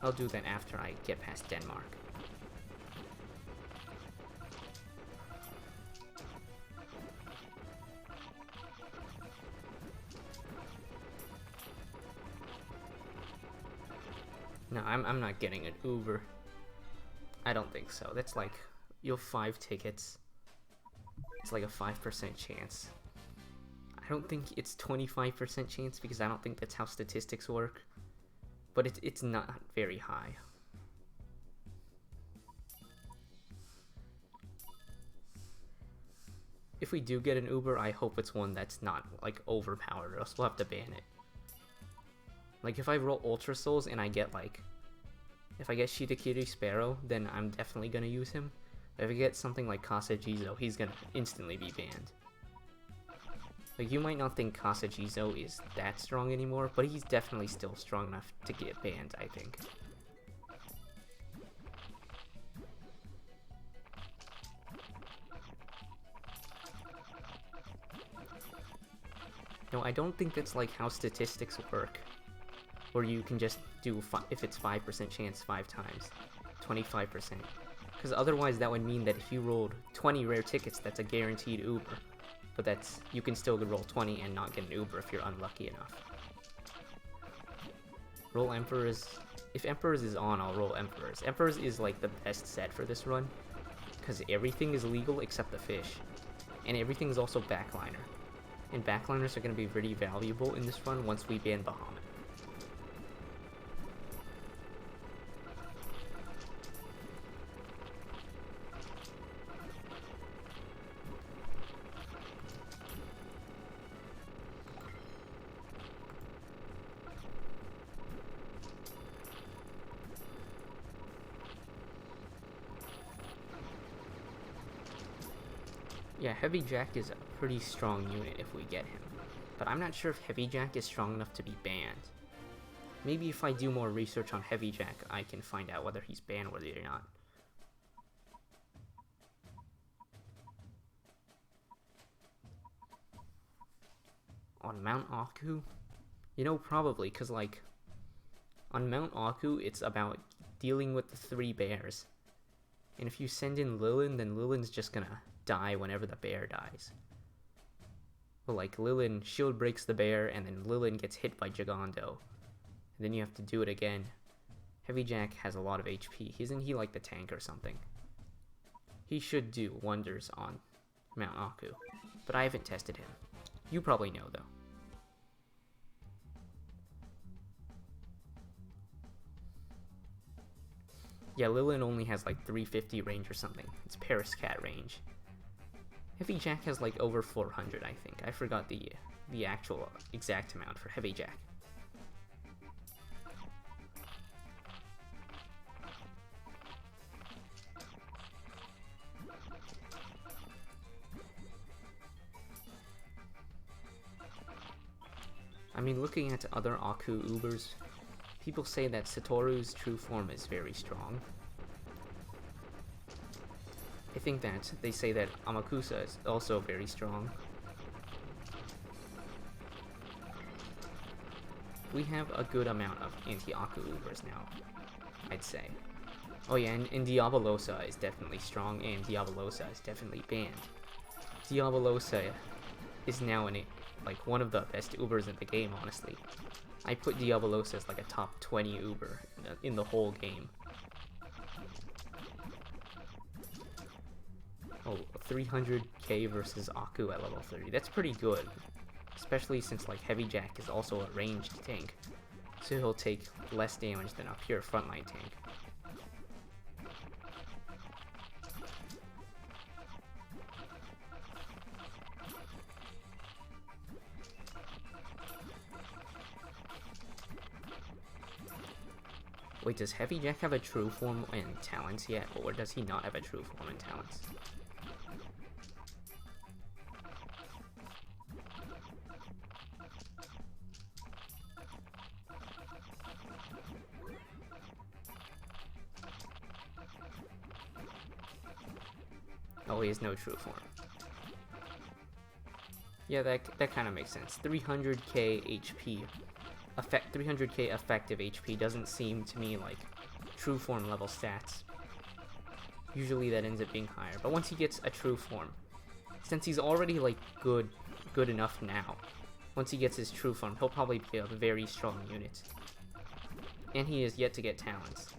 I'll do that after I get past Denmark. No, I'm not getting an Uber. I don't think so. That's like, you'll 5 tickets. It's like a 5% chance. I don't think it's 25% chance because I don't think that's how statistics work. But it's not very high. If we do get an Uber, I hope it's one that's not like overpowered, or else we'll have to ban it. Like if I roll Ultra Souls and I get like, if I get Shitakiri Sparrow, then I'm definitely gonna use him. If I get something like Kasajizo, he's gonna instantly be banned. Like you might not think Kasajizo is that strong anymore, but he's definitely still strong enough to get banned, I think. No, I don't think that's like how statistics work. Where you can just do, if it's 5% chance 5 times, 25%. Because otherwise that would mean that if you rolled 20 rare tickets, that's a guaranteed Uber. But that's, you can still roll 20 and not get an Uber if you're unlucky enough. Roll Emperors. If Emperors is on, I'll roll Emperors. Emperors is like the best set for this run. Because everything is legal except the fish. And everything is also backliner. And backliners are going to be pretty valuable in this run once we ban Bahamut. Yeah, Heavy Jack is a pretty strong unit if we get him, but I'm not sure if Heavy Jack is strong enough to be banned. Maybe if I do more research on Heavy Jack, I can find out whether he's ban worthy or not. On Mount Aku? You know, probably, because like, on Mount Aku, it's about dealing with the 3 bears. And if you send in Lilin, then Lilin's just gonna die whenever the bear dies. Well, like, Lilin shield breaks the bear, and then Lilin gets hit by Gigando. And then you have to do it again. Heavy Jack has a lot of HP. Isn't he like the tank or something? He should do wonders on Mount Aku. But I haven't tested him. You probably know, though. Yeah, Lilin only has like 350 range or something. It's Paris Cat range. Heavy Jack has like over 400, I think. I forgot the actual exact amount for Heavy Jack. I mean, looking at other Aku Ubers, people say that Satoru's true form is very strong. I think that they say that Amakusa is also very strong. We have a good amount of anti-Aku Ubers now, I'd say. Oh yeah, and Diabolosa is definitely strong, and Diabolosa is definitely banned. Diabolosa is now like one of the best Ubers in the game, honestly. I put Diabolosa as like a top 20 Uber in the whole game. Oh, 300k versus Aku at level 30. That's pretty good. Especially since like Heavy Jack is also a ranged tank. So he'll take less damage than a pure frontline tank. Wait, does Heavy Jack have a true form and talents yet? Or does he not have a true form and talents? he has no true form. Yeah, that kind of makes sense. 300k HP, 300k effective HP doesn't seem to me like true form level stats. Usually that ends up being higher, but once he gets a true form, since he's already like good enough now, once he gets his true form, he'll probably be a very strong unit. And he is yet to get talents.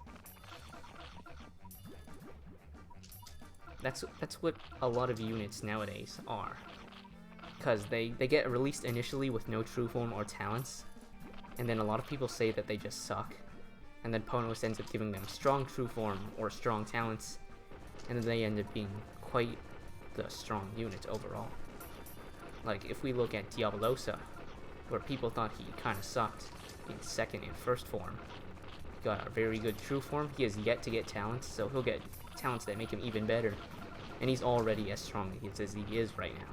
That's what a lot of units nowadays are. Because they get released initially with no true form or talents, and then a lot of people say that they just suck, and then Ponos ends up giving them strong true form or strong talents, and then they end up being quite the strong unit overall. Like, if we look at Diabolosa, where people thought he kind of sucked in second and first form, he got a very good true form. He has yet to get talents, so he'll get talents that make him even better, and he's already as strong as he is right now.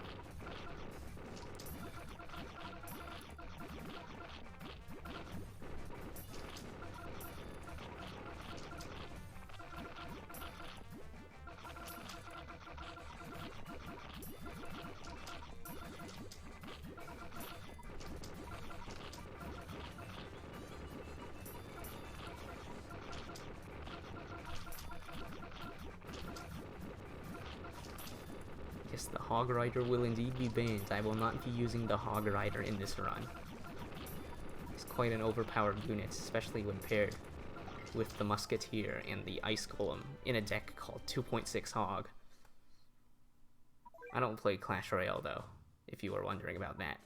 Yes, the Hog Rider will indeed be banned. I will not be using the Hog Rider in this run. It's quite an overpowered unit, especially when paired with the Musketeer and the Ice Golem in a deck called 2.6 Hog. I don't play Clash Royale though, if you were wondering about that.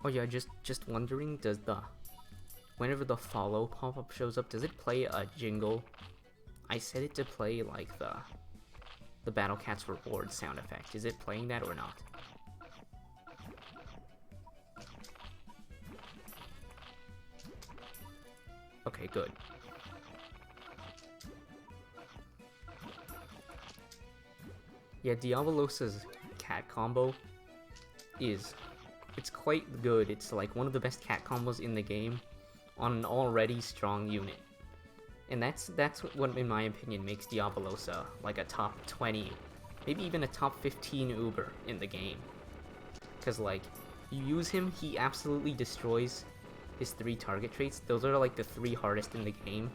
Oh yeah, just wondering, does whenever the follow pop-up shows up, does it play a jingle? I set it to play like the Battle Cat's reward sound effect. Is it playing that or not? Okay, good. Yeah, Diabolosa's cat combo it's quite good. It's like one of the best cat combos in the game on an already strong unit. And that's what, in my opinion, makes Diabolosa like a top 20, maybe even a top 15 Uber in the game. Because like, you use him, he absolutely destroys his 3 target traits. Those are like the 3 hardest in the game: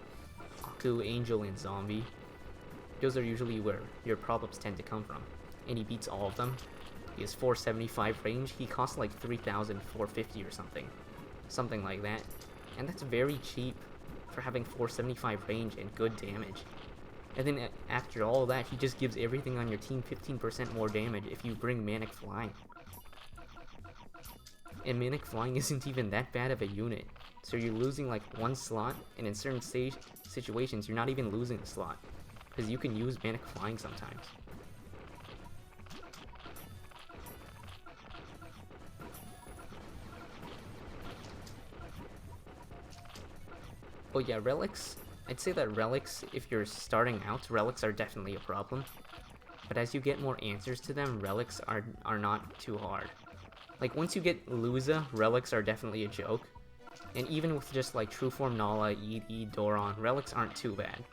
Aku, Angel, and Zombie. Those are usually where your problems tend to come from. And he beats all of them. He has 475 range. He costs like 3,450 or something like that. And that's very cheap for having 475 range and good damage. And then after all that, he just gives everything on your team 15% more damage if you bring Manic Flying. And Manic Flying isn't even that bad of a unit. So you're losing like 1 slot, and in certain situations, you're not even losing a slot, because you can use Manic Flying sometimes. Oh yeah, relics. I'd say that relics, if you're starting out, relics are definitely a problem. But as you get more answers to them, relics are not too hard. Like, once you get Luza, relics are definitely a joke. And even with just like Trueform Nala, Edie, Doron, relics aren't too bad.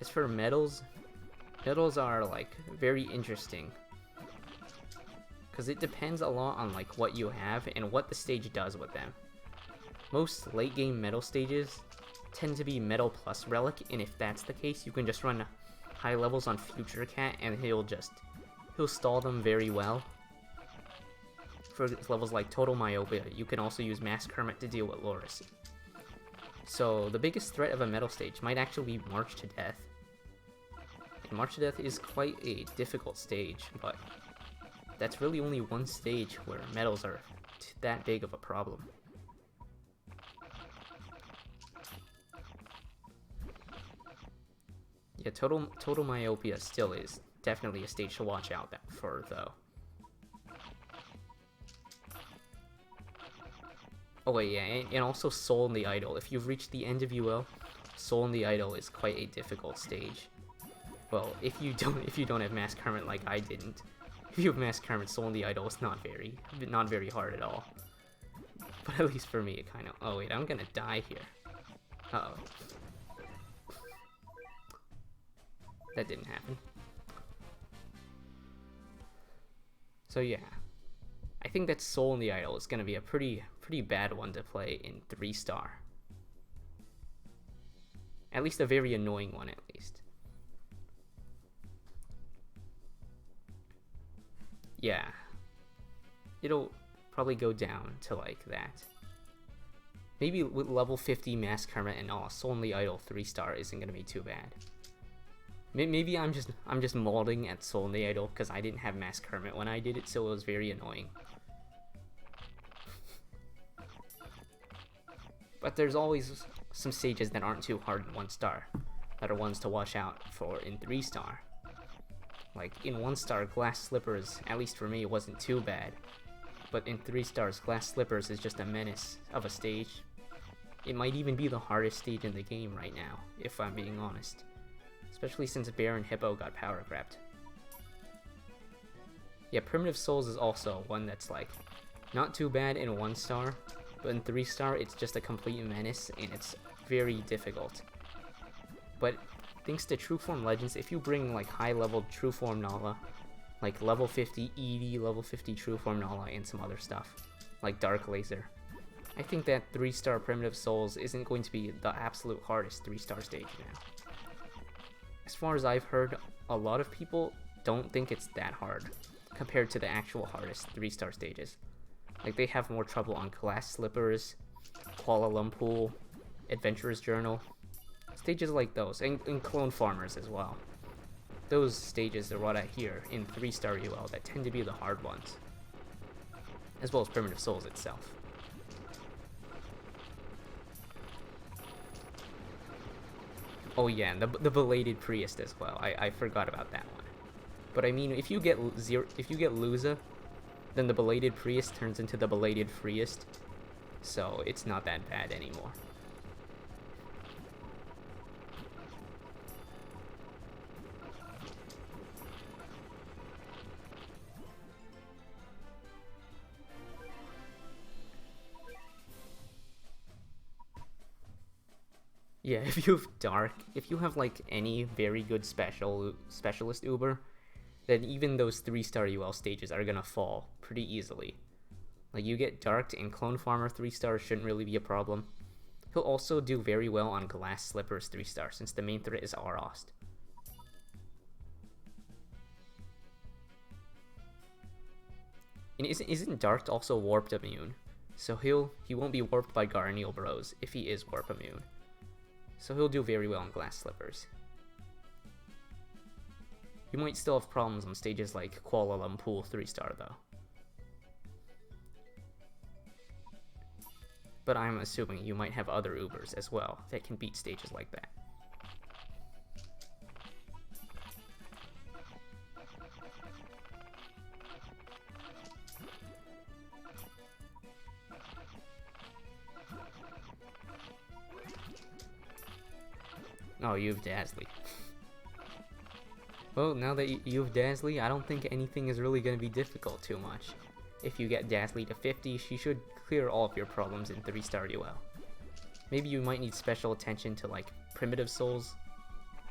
As for medals, medals are like very interesting, because it depends a lot on like what you have and what the stage does with them. Most late game medal stages tend to be medal plus relic, and if that's the case, you can just run high levels on Future Cat and he'll stall them very well. For levels like Total Myopia, you can also use Mask Hermit to deal with Loris. So the biggest threat of a medal stage might actually be March to Death. And March to Death is quite a difficult stage, but that's really only one stage where medals are that big of a problem. Yeah, total myopia still is definitely a stage to watch out for, though. Oh wait, yeah, and also Soul in the Idol. If you've reached the end of UL, Soul in the Idol is quite a difficult stage. Well, if you don't have Mask Hermit like I didn't, if you have Mask Hermit, Soul in the Idol is not very hard at all. But at least for me, it kind of. Oh wait, I'm gonna die here. Uh oh. That didn't happen. So yeah, I think that Soul in the Idol is gonna be a pretty bad one to play in 3-star. At least a very annoying one, at least. Yeah, it'll probably go down to like that. Maybe with level 50 Mask Hermit and all, Soul in the Idol 3-star isn't gonna be too bad. Maybe I'm just molding at Soul in the Idol because I didn't have Mask Hermit when I did it, so it was very annoying. But there's always some stages that aren't too hard in 1-star, that are ones to watch out for in 3-star. Like in 1-star, Glass Slippers, at least for me, wasn't too bad. But in 3 stars, Glass Slippers is just a menace of a stage. It might even be the hardest stage in the game right now, if I'm being honest. Especially since Bear and Hippo got power grabbed. Yeah, Primitive Souls is also one that's like, not too bad in 1-star, but in 3-star it's just a complete menace and it's very difficult. But thanks to Trueform Legends, if you bring like high-level Trueform Nala, like level 50 Edie, level 50 Trueform Nala, and some other stuff, like Dark Laser, I think that 3-star Primitive Souls isn't going to be the absolute hardest 3-star stage now. As far as I've heard, a lot of people don't think it's that hard compared to the actual hardest 3-star stages. Like, they have more trouble on Glass Slippers, Kuala Lumpur, Adventurer's Journal, stages like those, and Clone Farmers as well. Those stages are what I hear in 3-star UL that tend to be the hard ones, as well as Primitive Souls itself. Oh yeah, and the Belated Priest as well. I forgot about that one. But I mean, if you get Luza, then the Belated Priest turns into the Belated Freest, so it's not that bad anymore. Yeah, if you have Dark, if you have like any very good specialist Uber, then even those 3-star UL stages are gonna fall pretty easily. Like, you get Darked and Clone Farmer 3-star shouldn't really be a problem. He'll also do very well on Glass Slippers 3-star since the main threat is Arost. And isn't Darked also Warped immune? So he won't be warped by Garniel Bros if he is Warp immune. So he'll do very well in Glass Slippers. You might still have problems on stages like Kuala Lumpur 3-star though. But I'm assuming you might have other Ubers as well that can beat stages like that. Oh, you have Dazzly. Well, now that you have Dazzly, I don't think anything is really going to be difficult too much. If you get Dazzly to 50, she should clear all of your problems in 3-star UL. Maybe you might need special attention to like Primitive Souls,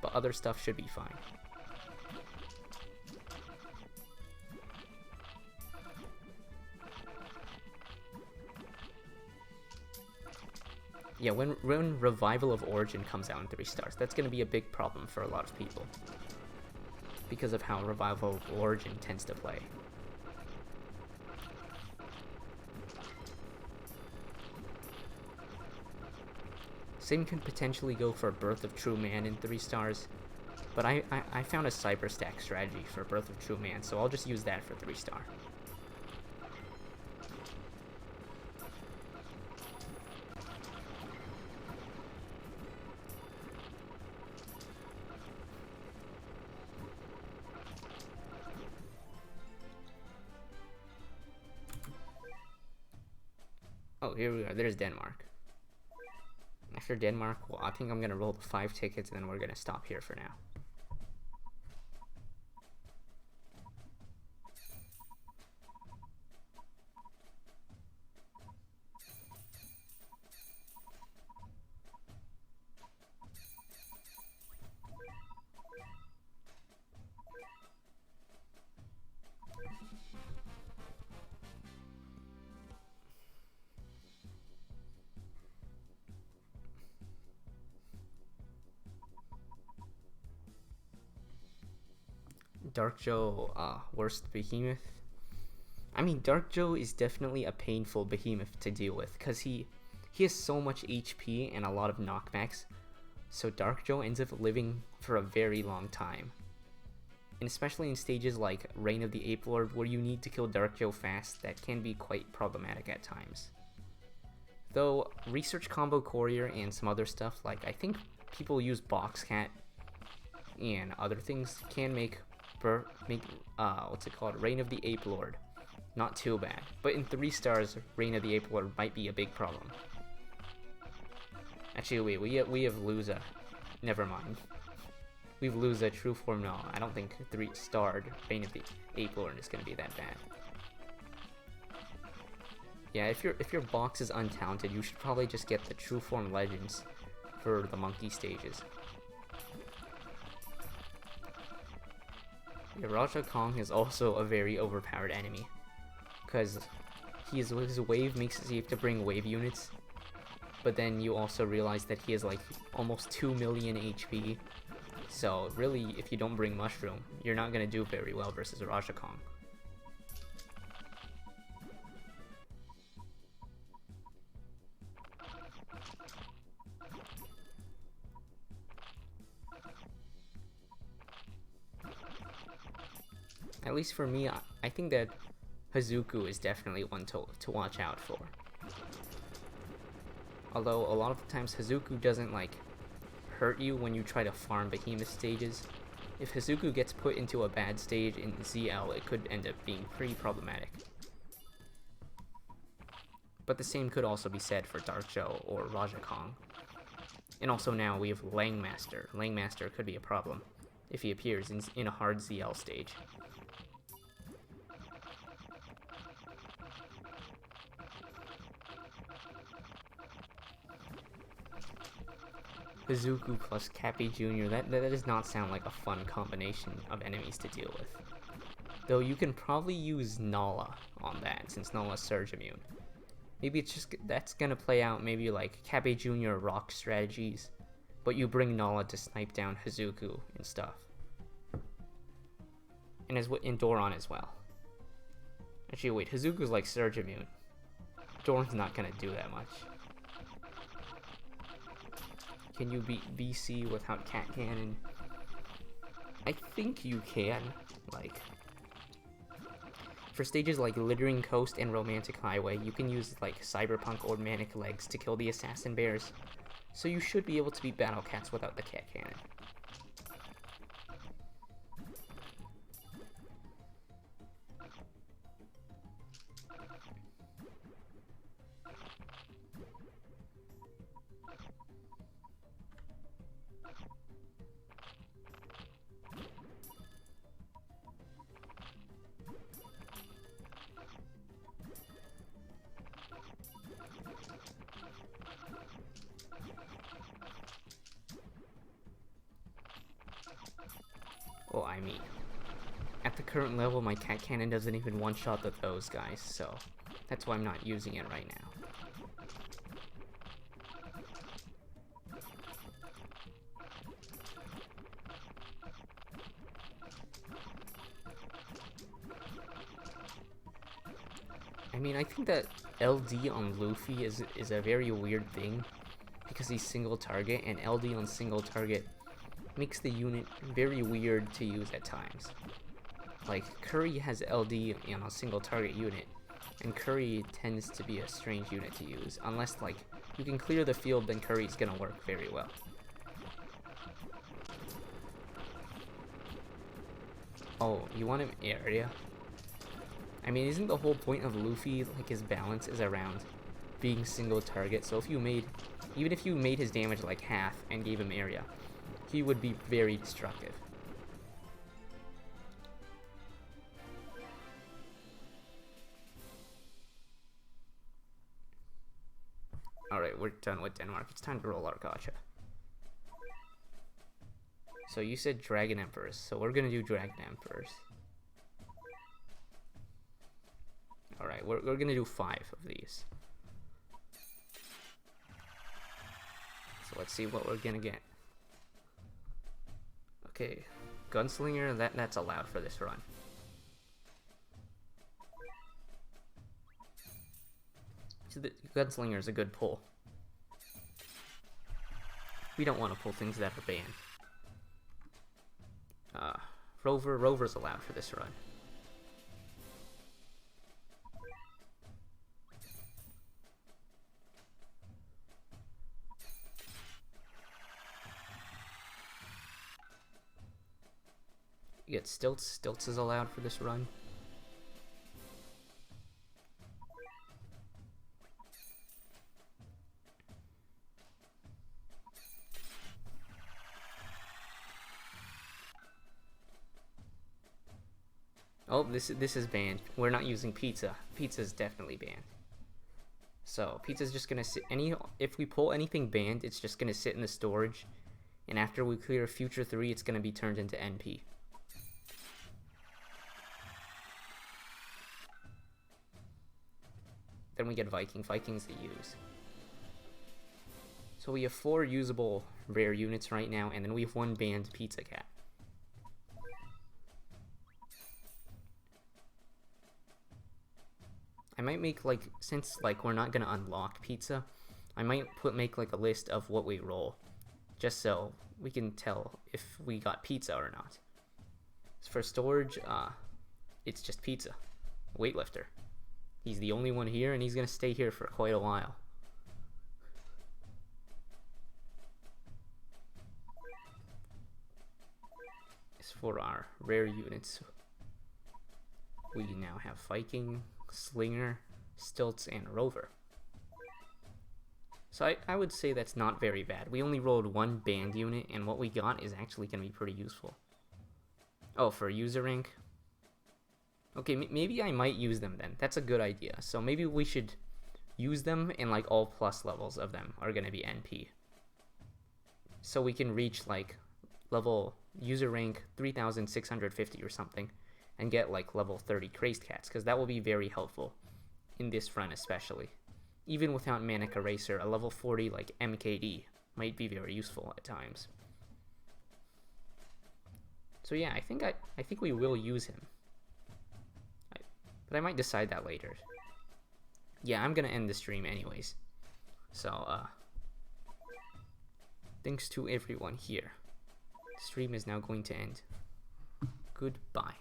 but other stuff should be fine. Yeah, when Revival of Origin comes out in 3 stars, that's going to be a big problem for a lot of people. Because of how Revival of Origin tends to play. Same can potentially go for Birth of True Man in 3 stars, but I found a Cyber Stack strategy for Birth of True Man, so I'll just use that for 3 star. here we are. There's Denmark. After Denmark, well, I think I'm gonna roll the 5 tickets, and then we're gonna stop here for now. Dark Joe, worst behemoth. I mean, Dark Joe is definitely a painful behemoth to deal with, because he has so much HP and a lot of knockbacks, so Dark Joe ends up living for a very long time. And especially in stages like Reign of the Ape Lord, where you need to kill Dark Joe fast, that can be quite problematic at times. Though, Research Combo Courier and some other stuff, like I think people use Box Cat and other things, can make what's it called, Reign of the Ape Lord not too bad. But in 3 stars, Reign of the Ape Lord might be a big problem. Actually, wait, we have Luza. Never mind. We have Luza, True Form. No, I don't think 3-starred Reign of the Ape Lord is gonna be that bad. Yeah, if your box is untalented, you should probably just get the True Form Legends for the monkey stages. Yeah, Raja Kong is also a very overpowered enemy, because his wave makes it so you have to bring wave units, but then you also realize that he has like almost 2 million HP, so really if you don't bring Mushroom, you're not going to do very well versus Raja Kong. At least for me, I think that Hazuku is definitely one to watch out for. Although a lot of the times Hazuku doesn't like hurt you when you try to farm behemoth stages. If Hazuku gets put into a bad stage in ZL, it could end up being pretty problematic. But the same could also be said for Dark Joe or Raja Kong. And also now we have Langmaster. Langmaster could be a problem if he appears in a hard ZL stage. Hazuku plus Cappy Jr., that does not sound like a fun combination of enemies to deal with. Though you can probably use Nala on that, since Nala's Surge Immune. Maybe it's just, that's gonna play out maybe like Cappy Jr. rock strategies, but you bring Nala to snipe down Hazuku and stuff. And in Doron as well. Actually wait, Hazuku's like Surge Immune. Doran's not gonna do that much. Can you beat BC without Cat Cannon? I think you can. Like, for stages like Littering Coast and Romantic Highway, you can use like Cyberpunk or Manic Legs to kill the Assassin Bears. So you should be able to beat Battle Cats without the Cat Cannon. Well, I mean, at the current level, my Cat Cannon doesn't even one-shot those guys, so that's why I'm not using it right now. I mean, I think that LD on Luffy is a very weird thing, because he's single target, and LD on single target makes the unit very weird to use at times. Like, Curry has LD on a single target unit, and Curry tends to be a strange unit to use, unless like you can clear the field, then Curry's gonna work very well. Oh, you want him area? I mean, isn't the whole point of Luffy, like, his balance is around being single target. So if you made, even if you made his damage like half and gave him area, he would be very destructive. Alright, we're done with Denmark. It's time to roll our gacha. So you said Dragon Emperors, so we're gonna do Dragon Emperors. Alright, we're gonna do 5 of these. So let's see what we're gonna get. Okay, Gunslinger, that's allowed for this run. So the Gunslinger is a good pull. We don't want to pull things that are banned. Rover's allowed for this run. You get Stilts. Stilts is allowed for this run. Oh, this is banned. We're not using pizza. Pizza is definitely banned. So pizza's just gonna sit. If we pull anything banned, it's just gonna sit in the storage, and after we clear future 3, it's gonna be turned into NP. Then we get Vikings to use. So we have 4 usable rare units right now, and then we have 1 banned Pizza Cat. I might make, like, since like we're not gonna unlock pizza, I might make like a list of what we roll, just so we can tell if we got pizza or not. So for storage, it's just pizza, weightlifter. He's the only one here, and he's gonna stay here for quite a while. As for our rare units, we now have Viking, Slinger, Stilts, and Rover. So I would say that's not very bad. We only rolled 1 banned unit, and what we got is actually going to be pretty useful. Oh, for user rank? Okay, maybe I might use them then. That's a good idea. So maybe we should use them, and like all plus levels of them are going to be NP. So we can reach like level user rank 3650 or something, and get like level 30 Crazed Cats, because that will be very helpful in this run especially. Even without Manic Eraser, a level 40 like MKD might be very useful at times. So yeah, I think we will use him. But I might decide that later. Yeah, I'm gonna end the stream anyways. So thanks to everyone here. The stream is now going to end. Goodbye.